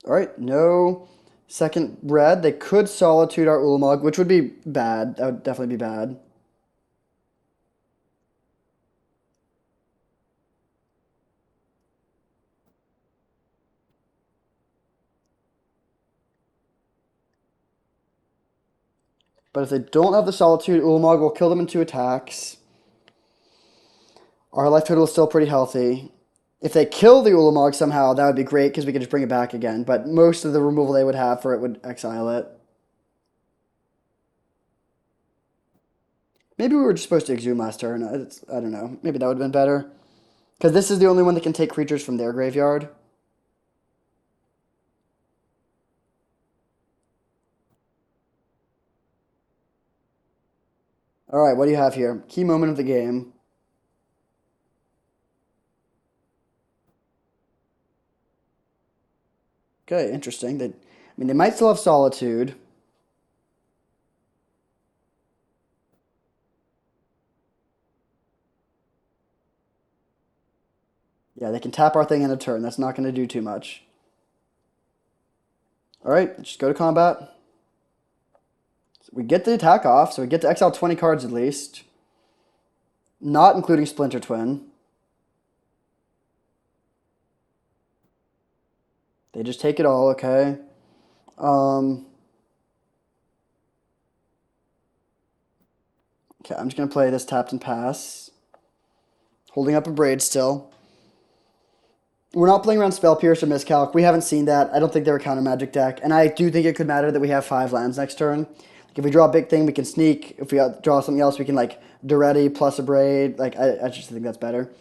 All right, no second red. They could Solitude our Ulamog, which would be bad. That would definitely be bad. But if they don't have the Solitude, Ulamog will kill them in 2 attacks. Our life total is still pretty healthy. If they kill the Ulamog somehow, that would be great because we could just bring it back again. But most of the removal they would have for it would exile it. Maybe we were just supposed to Exhume last turn. I don't know. Maybe that would have been better. Because this is the only one that can take creatures from their graveyard. Alright, what do you have here? Key moment of the game. Okay, interesting. They might still have Solitude. Yeah, they can tap our thing in a turn. That's not going to do too much. Alright, just go to combat. We get the attack off, so we get to exile 20 cards at least. Not including Splinter Twin. They just take it all, okay. Okay, I'm just going to play this tapped and pass. Holding up a Braid still. We're not playing around Spell Pierce or Miscalc. We haven't seen that. I don't think they're a counter magic deck. And I do think it could matter that we have 5 lands next turn. Like if we draw a big thing, we can sneak. If we draw something else, we can like Duretti plus a Braid. Like I just think that's better.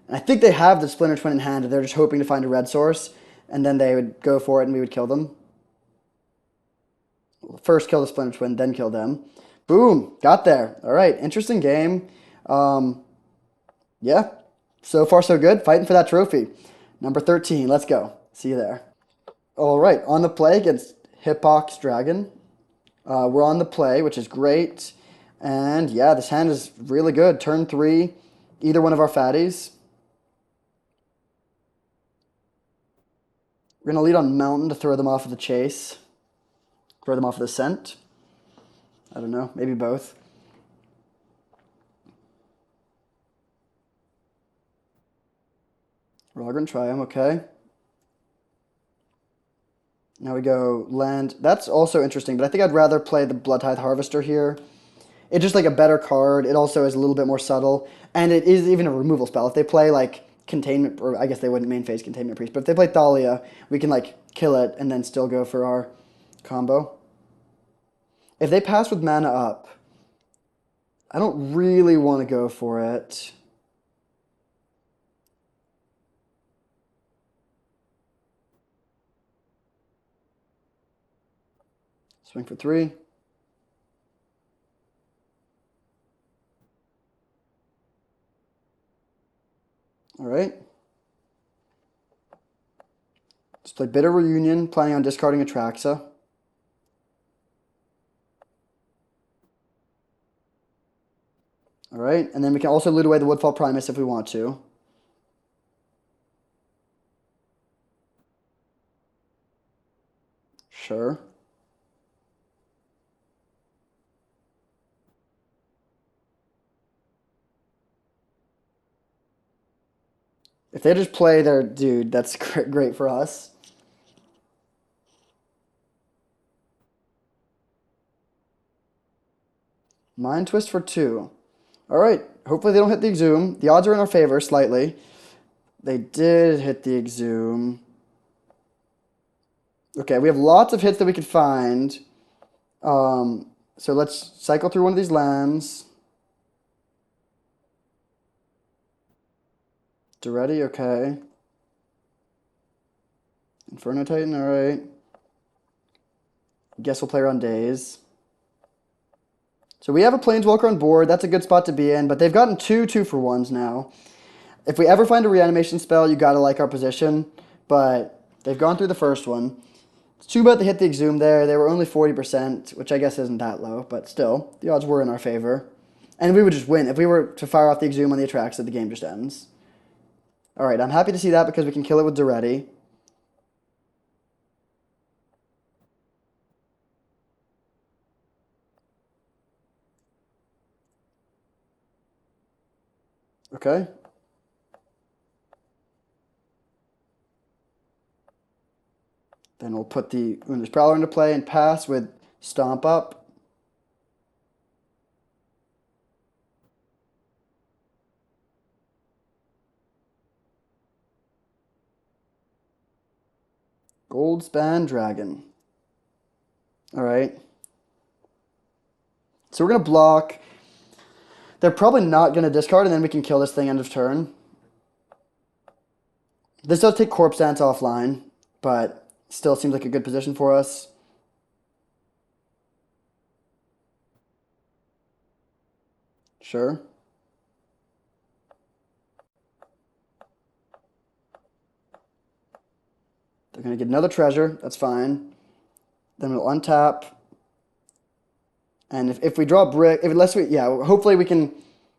And I think they have the Splinter Twin in hand. They're just hoping to find a red source. And then they would go for it and we would kill them. First kill the Splinter Twin, then kill them. Boom, got there. All right, interesting game. Yeah, so far so good. Fighting for that trophy. Number 13, let's go. See you there. All right, on the play against Hippox Dragon. We're on the play, which is great. And yeah, this hand is really good. Turn 3, either one of our fatties. We're going to lead on Mountain to throw them off of the chase. Throw them off of the scent. I don't know, maybe both. Rogren Triumph, okay. Now we go land. That's also interesting, but I think I'd rather play the Blood Tithe Harvester here. It's just like a better card. It also is a little bit more subtle, and it is even a removal spell. If they play like Containment, or I guess they wouldn't main phase Containment Priest, but if they play Thalia, we can like kill it and then still go for our combo. If they pass with mana up, I don't really want to go for it. Swing for 3. All right. Let's play Bitter Reunion, planning on discarding Atraxa. All right, and then we can also loot away the Woodfall Primus if we want to. Sure. If they just play their dude, that's great for us. Mind Twist for 2. All right, hopefully they don't hit the Exhume. The odds are in our favor slightly. They did hit the Exhume. Okay, we have lots of hits that we could find. So let's cycle through one of these lands. Duretti, okay. Inferno Titan, all right. Guess we'll play around Days. So we have a Planeswalker on board. That's a good spot to be in, but they've gotten 2 2-for-1s now. If we ever find a reanimation spell, you gotta like our position, but they've gone through the first one. It's too bad they hit the Exhume there. They were only 40%, which I guess isn't that low, but still, the odds were in our favor. And we would just win. If we were to fire off the Exhume on the Atraxa, the game just ends. All right, I'm happy to see that because we can kill it with Duretti. Okay. Then we'll put the Una's Prowler into play and pass with Stomp Up. Goldspan Dragon. All right. So we're going to block. They're probably not going to discard, and then we can kill this thing end of turn. This does take Corpse Dance offline, but still seems like a good position for us. Sure. They're going to get another treasure. That's fine. Then we'll untap. And if we draw Brick, unless we, yeah, hopefully we can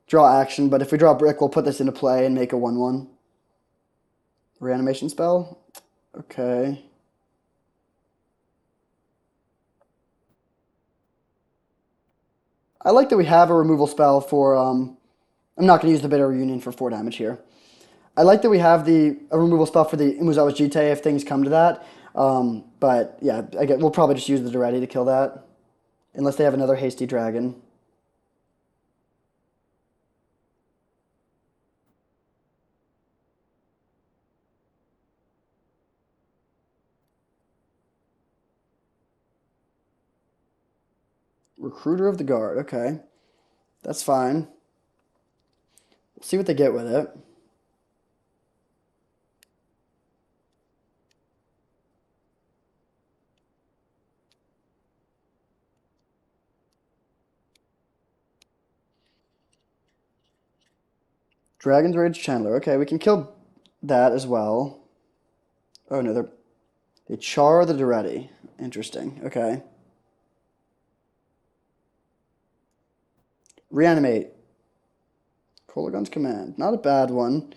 draw action, but if we draw Brick, we'll put this into play and make a 1/1. Reanimation spell? Okay. I like that we have a removal spell for, I'm not going to use the Bitter Reunion for 4 damage here. I like that we have a removal spell for the Imuzawa's Jite if things come to that. But yeah, we'll probably just use the Duretti to kill that. Unless they have another Hasty Dragon. Recruiter of the Guard, okay. That's fine. We'll see what they get with it. Dragon's Rage Chandler. Okay, we can kill that as well. Oh no, they char the Duretti. Interesting. Okay. Reanimate. Kolagon's Command. Not a bad one.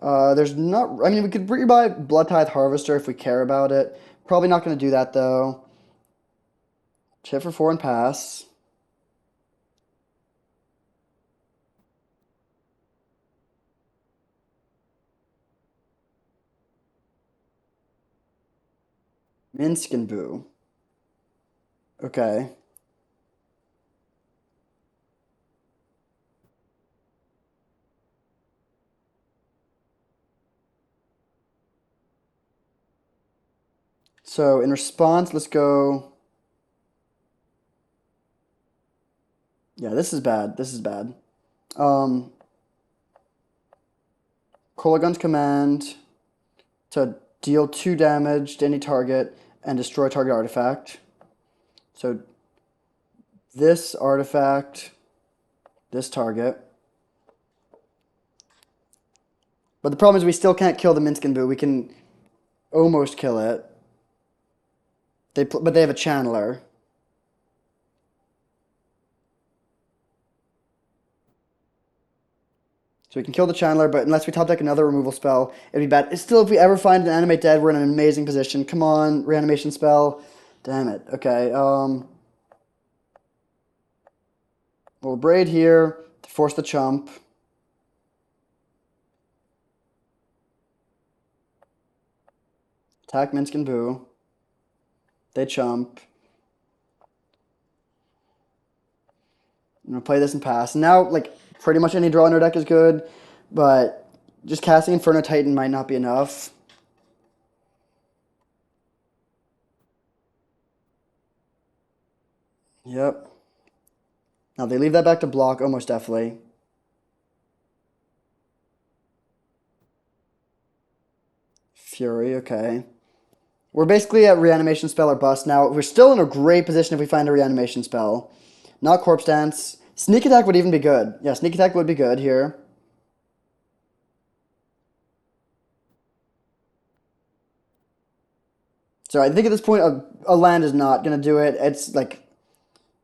There's not. I mean, we could rebuy Blood Tithe Harvester if we care about it. Probably not going to do that though. Chip for 4 and pass. Minsk and Boo. Okay. So in response, let's go. Yeah, this is bad. This is bad. Um, Kolagun's command to deal 2 damage to any target and destroy target artifact. So this artifact, this target. But the problem is we still can't kill the Minskin Boo. We can almost kill it. But they have a channeler. So we can kill the channeler, but unless we top deck another removal spell, it'd be bad. It's still, if we ever find an animate dead, we're in an amazing position. Come on, reanimation spell. Damn it. Okay. We'll braid here to force the chump. Attack Minskin Boo. They chump. I'm gonna play this and pass. Now, like, pretty much any draw in our deck is good, but just casting Inferno Titan might not be enough. Yep. Now they leave that back to block almost definitely. Fury, okay. We're basically at reanimation spell or bust now. We're still in a great position if we find a reanimation spell. Not corpse dance. Sneak attack would even be good. Yeah, sneak attack would be good here. So I think at this point a land is not gonna do it. It's like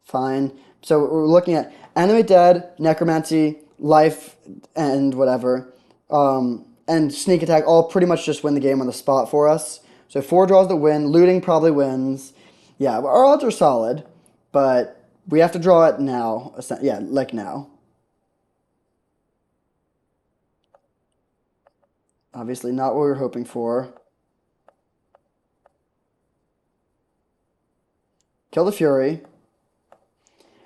fine. So we're looking at animate dead, necromancy, life, and whatever, and sneak attack. All pretty much just win the game on the spot for us. So 4 draws to win. Looting probably wins. Yeah, our odds are solid, but we have to draw it now. Yeah, like now. Obviously not what we were hoping for. Kill the Fury.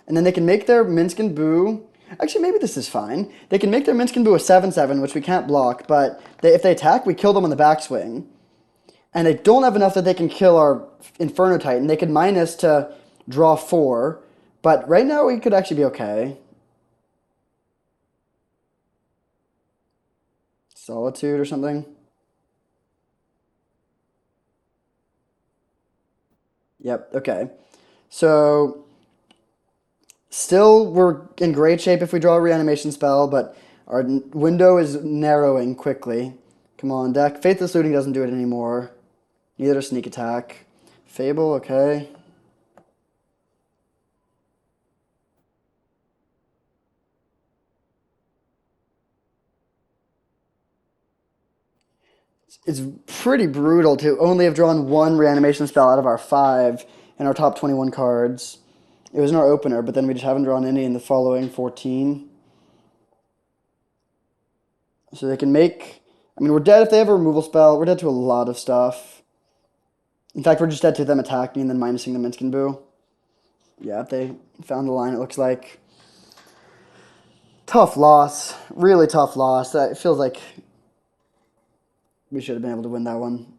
And then they can make their Minskin Boo. Actually, maybe this is fine. They can make their Minskin Boo a 7/7, which we can't block, but if they attack, we kill them on the backswing. And they don't have enough that they can kill our Inferno Titan. They could minus to draw 4, but right now we could actually be okay. Solitude or something. Yep, okay. So still, we're in great shape if we draw a reanimation spell, but our window is narrowing quickly. Come on, deck. Faithless Looting doesn't do it anymore. Neither does Sneak Attack. Fable, okay. It's pretty brutal to only have drawn one reanimation spell out of our 5 in our top 21 cards. It was in our opener, but then we just haven't drawn any in the following 14. So they can make... I mean, we're dead if they have a removal spell. We're dead to a lot of stuff. In fact, we're just dead to them attacking and then minusing the Minskin Boo. Yeah, they found the line, it looks like. Tough loss. Really tough loss. It feels like we should have been able to win that one.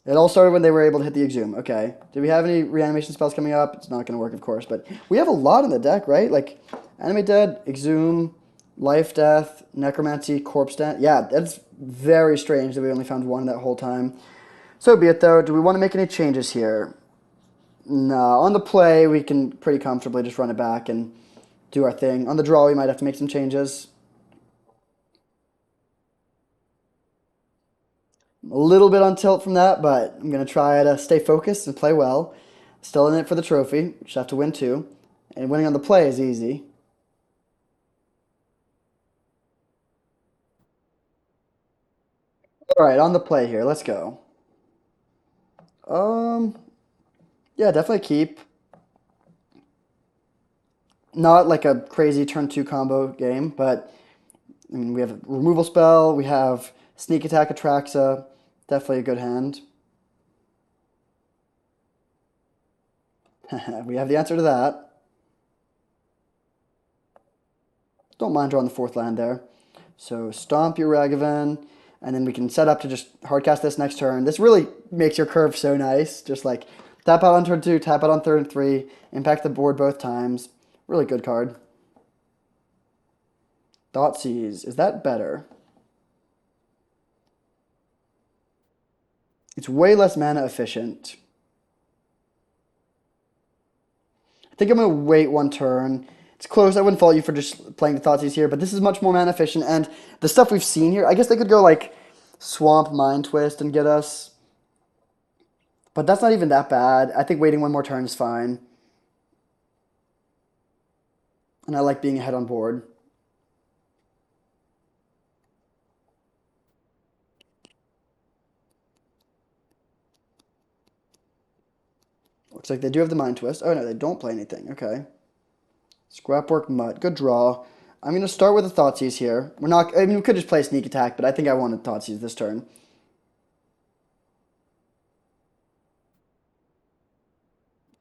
It all started when they were able to hit the Exhume. Okay. Do we have any reanimation spells coming up? It's not going to work, of course, but we have a lot in the deck, right? Like, Animate Dead, Exhume, Life Death, Necromancy, Corpse Dance. Yeah, that's very strange that we only found one that whole time. So be it, though. Do we want to make any changes here? No. On the play, we can pretty comfortably just run it back and do our thing. On the draw, we might have to make some changes. A little bit on tilt from that, but I'm going to try to stay focused and play well. Still in it for the trophy. Just have to win too. And winning on the play is easy. All right, on the play here. Let's go. Um, yeah, definitely keep. Not like a crazy turn 2 combo game, but I mean, we have a removal spell. We have Sneak Attack Atraxa. Definitely a good hand. We have the answer to that. Don't mind drawing the fourth land there. So stomp your Ragavan, and then we can set up to just hardcast this next turn. This really makes your curve so nice. Just like tap out on turn 2, tap out on turn 3, impact the board both times. Really good card. Thoughtseize, is that better? It's way less mana efficient. I think I'm going to wait one turn. It's close. I wouldn't fault you for just playing the Thoughtseize here, but this is much more mana efficient. And the stuff we've seen here, I guess they could go like Swamp Mind Twist and get us. But that's not even that bad. I think waiting one more turn is fine. And I like being ahead on board. Looks like they do have the Mind Twist. Oh, no, they don't play anything. Okay. Scrapwork Mutt. Good draw. I'm going to start with the Thoughtseize here. We're not... I mean, we could just play Sneak Attack, but I think I want to Thoughtseize this turn.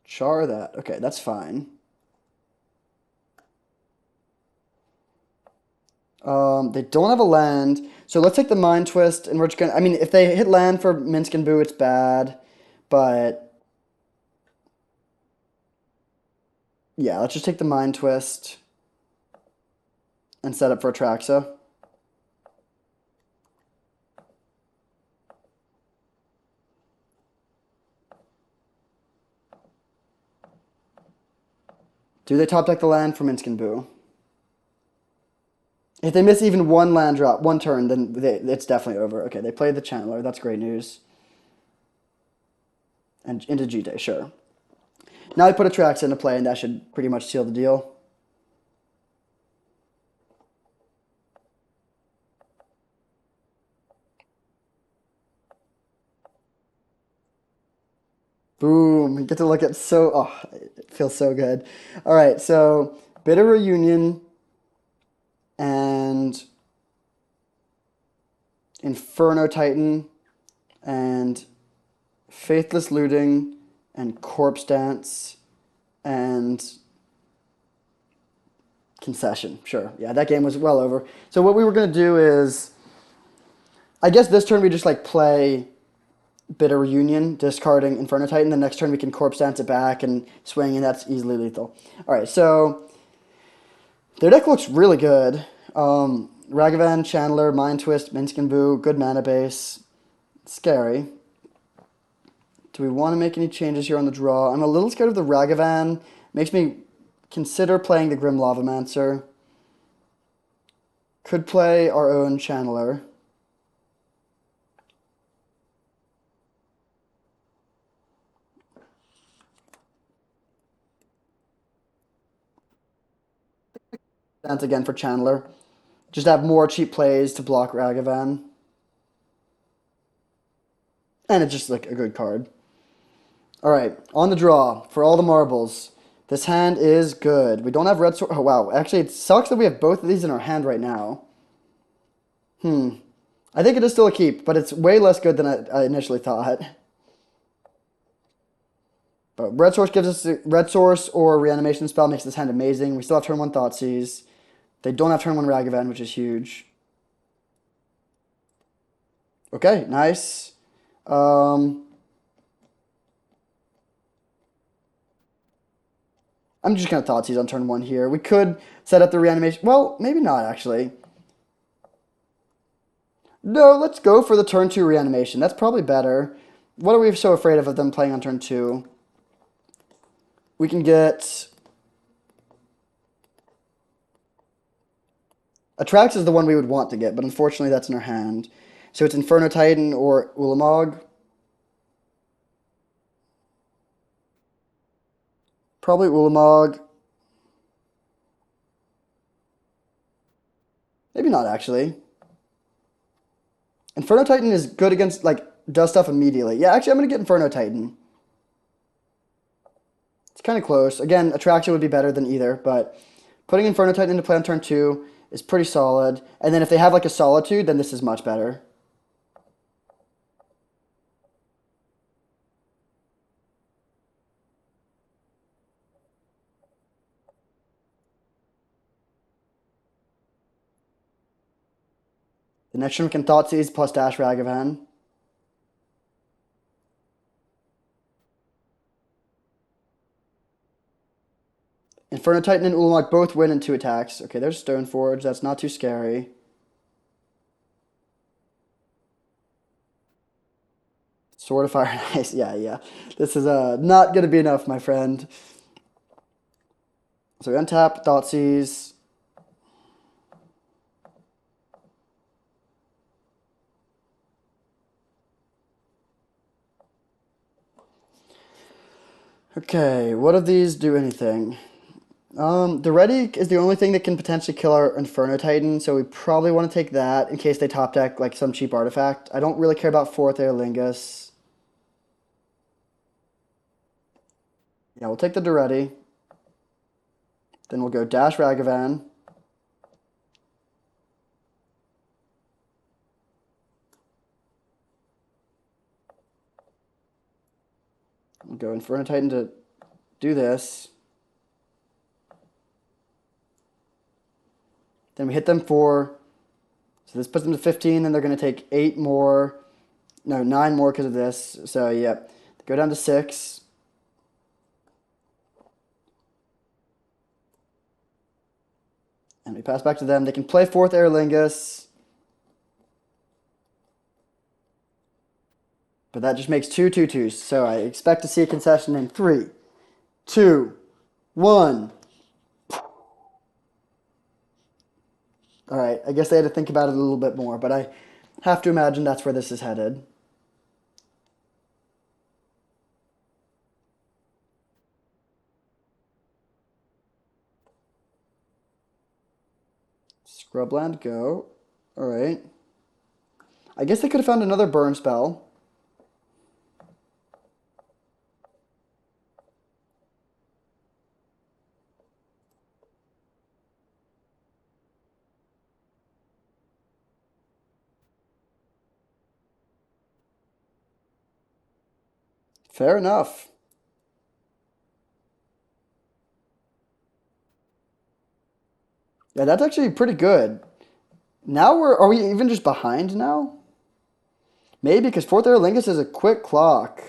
Char that. Okay, that's fine. They don't have a land, so let's take the Mind Twist, and we're just gonna... I mean, if they hit land for Minsk and Boo, it's bad, but... Yeah, let's just take the Mind Twist and set up for Atraxa. Do they top deck the land for Minsk and Boo? If they miss even one land drop, one turn, then it's definitely over. Okay, they played the Channeler. That's great news. And into Jite, sure. Now I put Atraxa into play, and that should pretty much seal the deal. Boom. You get to look at so... Oh, it feels so good. All right, so Bitter Reunion and Inferno Titan and Faithless Looting and Corpse Dance and Concession. Sure. Yeah, that game was well over. So what we were going to do is... I guess this turn we just like play Bitter Reunion, discarding Inferno Titan. The next turn we can Corpse Dance it back and swing, and that's easily lethal. All right, so their deck looks really good. Ragavan, Chandler, Mind Twist, Minsk and Boo, good mana base. Scary. Do we want to make any changes here on the draw? I'm a little scared of the Ragavan. Makes me consider playing the Grim Lavamancer. Could play our own Chandler. Dance again for Chandler. Just have more cheap plays to block Ragavan. And it's just like a good card. All right, on the draw for all the marbles. This hand is good. We don't have red sword. Oh, wow. Actually, it sucks that we have both of these in our hand right now. I think it is still a keep, but it's way less good than I initially thought. But red source gives us red source or reanimation spell makes this hand amazing. We still have turn 1 Thoughtseize. They don't have turn 1 Ragavan, which is huge. Okay, nice. I'm just going to Thoughtseize on turn 1 here. We could set up the reanimation. Well, maybe not, actually. No, let's go for the turn 2 reanimation. That's probably better. What are we so afraid of them playing on turn 2? We can get... Atrax is the one we would want to get, but unfortunately that's in our hand. So it's Inferno Titan or Ulamog. Probably Ulamog. Maybe not, actually. Inferno Titan is good against, like, does stuff immediately. Yeah, actually, I'm going to get Inferno Titan. It's kind of close. Again, Attraction would be better than either, but putting Inferno Titan into play on turn 2 is pretty solid. And then if they have, like, a Solitude, then this is much better. The next one can Thoughtseize plus Dash Ragavan. Inferno Titan and Ulamog both win in 2 attacks. Okay, there's Stoneforge. That's not too scary. Sword of Fire and Ice. Yeah. This is not going to be enough, my friend. So we untap, Thoughtseize. Okay, what of these do anything? The Ready is the only thing that can potentially kill our Inferno Titan, so we probably want to take that in case they top deck like some cheap artifact. I don't really care about 4th Aerlingus. Yeah, we'll take the Duretti. Then we'll go Dash Ragavan. We'll go Inferno Titan to do this. Then we hit them for, so this puts them to 15, and they're going to take 8 more, no, 9 more because of this. So, yep, go down to 6. And we pass back to them. They can play 4th Aerlingus. But that just makes 2/2/2s. So I expect to see a concession in 3, 2, 1. All right, I guess they had to think about it a little bit more, but I have to imagine that's where this is headed. Scrubland, go. All right. I guess they could have found another burn spell. Fair enough. Yeah, that's actually pretty good. Now are we even just behind now? Maybe because 4th Aerlingus is a quick clock.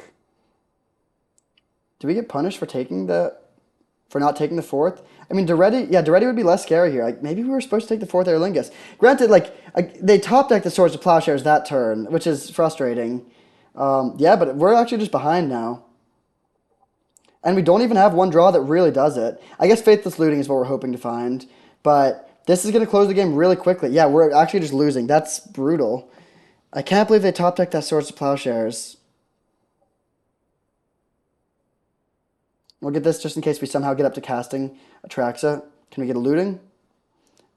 Do we get punished for not taking the 4th? I mean, Duretti would be less scary here. Like maybe we were supposed to take the 4th Aerlingus. Granted, they top deck the Swords of Plowshares that turn, which is frustrating. Yeah, but we're actually just behind now. And we don't even have one draw that really does it. I guess Faithless Looting is what we're hoping to find. But this is going to close the game really quickly. Yeah, we're actually just losing. That's brutal. I can't believe they top decked that Swords of Plowshares. We'll get this just in case we somehow get up to casting Atraxa. Can we get a Looting?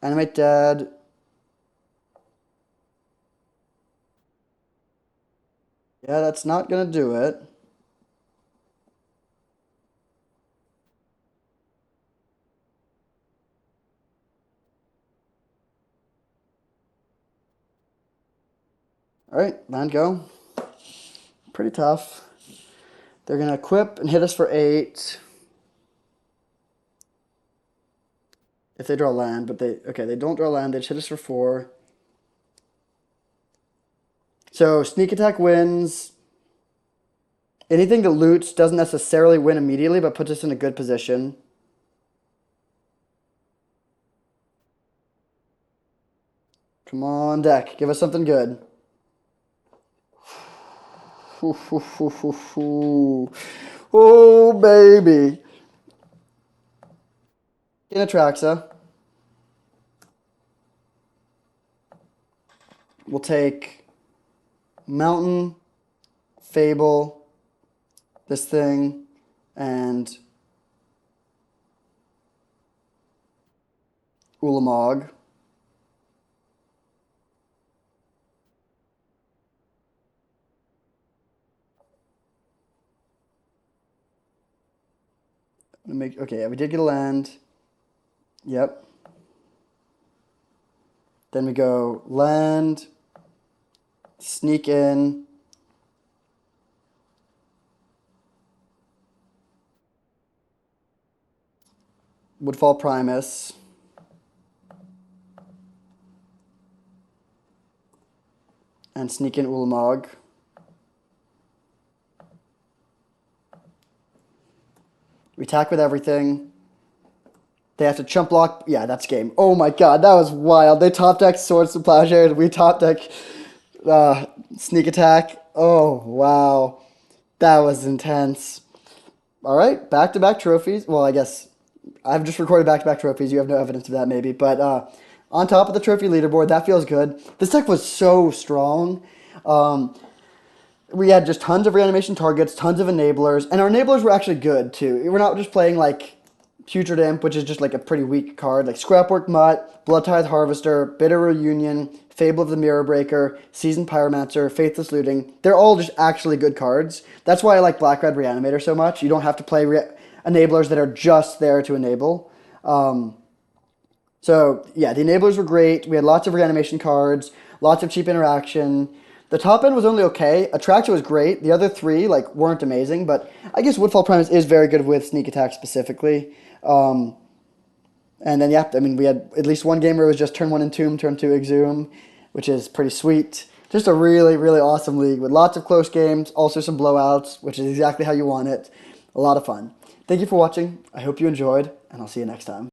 Animate Dead. Yeah, that's not going to do it. All right, land go. Pretty tough. They're going to equip and hit us for 8. If they draw land, but they don't draw land. They just hit us for 4. So sneak attack wins. Anything that loots doesn't necessarily win immediately, but puts us in a good position. Come on, deck. Give us something good. Oh, baby. In Atraxa. We'll take Mountain, Fable, this thing, and Ulamog. Okay, yeah, we did get a land. Yep. Then we go land, sneak in. Woodfall Primus. and sneak in Ulamog. We attack with everything. They have to chump block. Yeah, that's game. Oh my god, that was wild. They top deck Swords to Plowshare. We top deck Sneak Attack. Oh, wow. That was intense. All right, back-to-back trophies. Well, I guess I've just recorded back-to-back trophies. You have no evidence of that, maybe. But on top of the trophy leaderboard, that feels good. This deck was so strong. We had just tons of reanimation targets, tons of enablers, and our enablers were actually good, too. We're not just playing, like, Putrid Imp, which is just, like, a pretty weak card. Like, Scrapwork Mutt, Blood Tithe Harvester, Bitter Reunion, Fable of the Mirror Breaker, Seasoned Pyromancer, Faithless Looting. They're all just actually good cards. That's why I like Black-Red Reanimator so much. You don't have to play enablers that are just there to enable. So, yeah, the enablers were great. We had lots of reanimation cards, lots of cheap interaction. The top end was only okay. Attraction was great. The other three, like, weren't amazing, but I guess Woodfall Primus is very good with Sneak Attack specifically. And then, yeah, I mean, we had at least one game where it was just turn 1 Entomb, turn 2 Exhume, which is pretty sweet. Just a really, really awesome league with lots of close games, also some blowouts, which is exactly how you want it. A lot of fun. Thank you for watching. I hope you enjoyed, and I'll see you next time.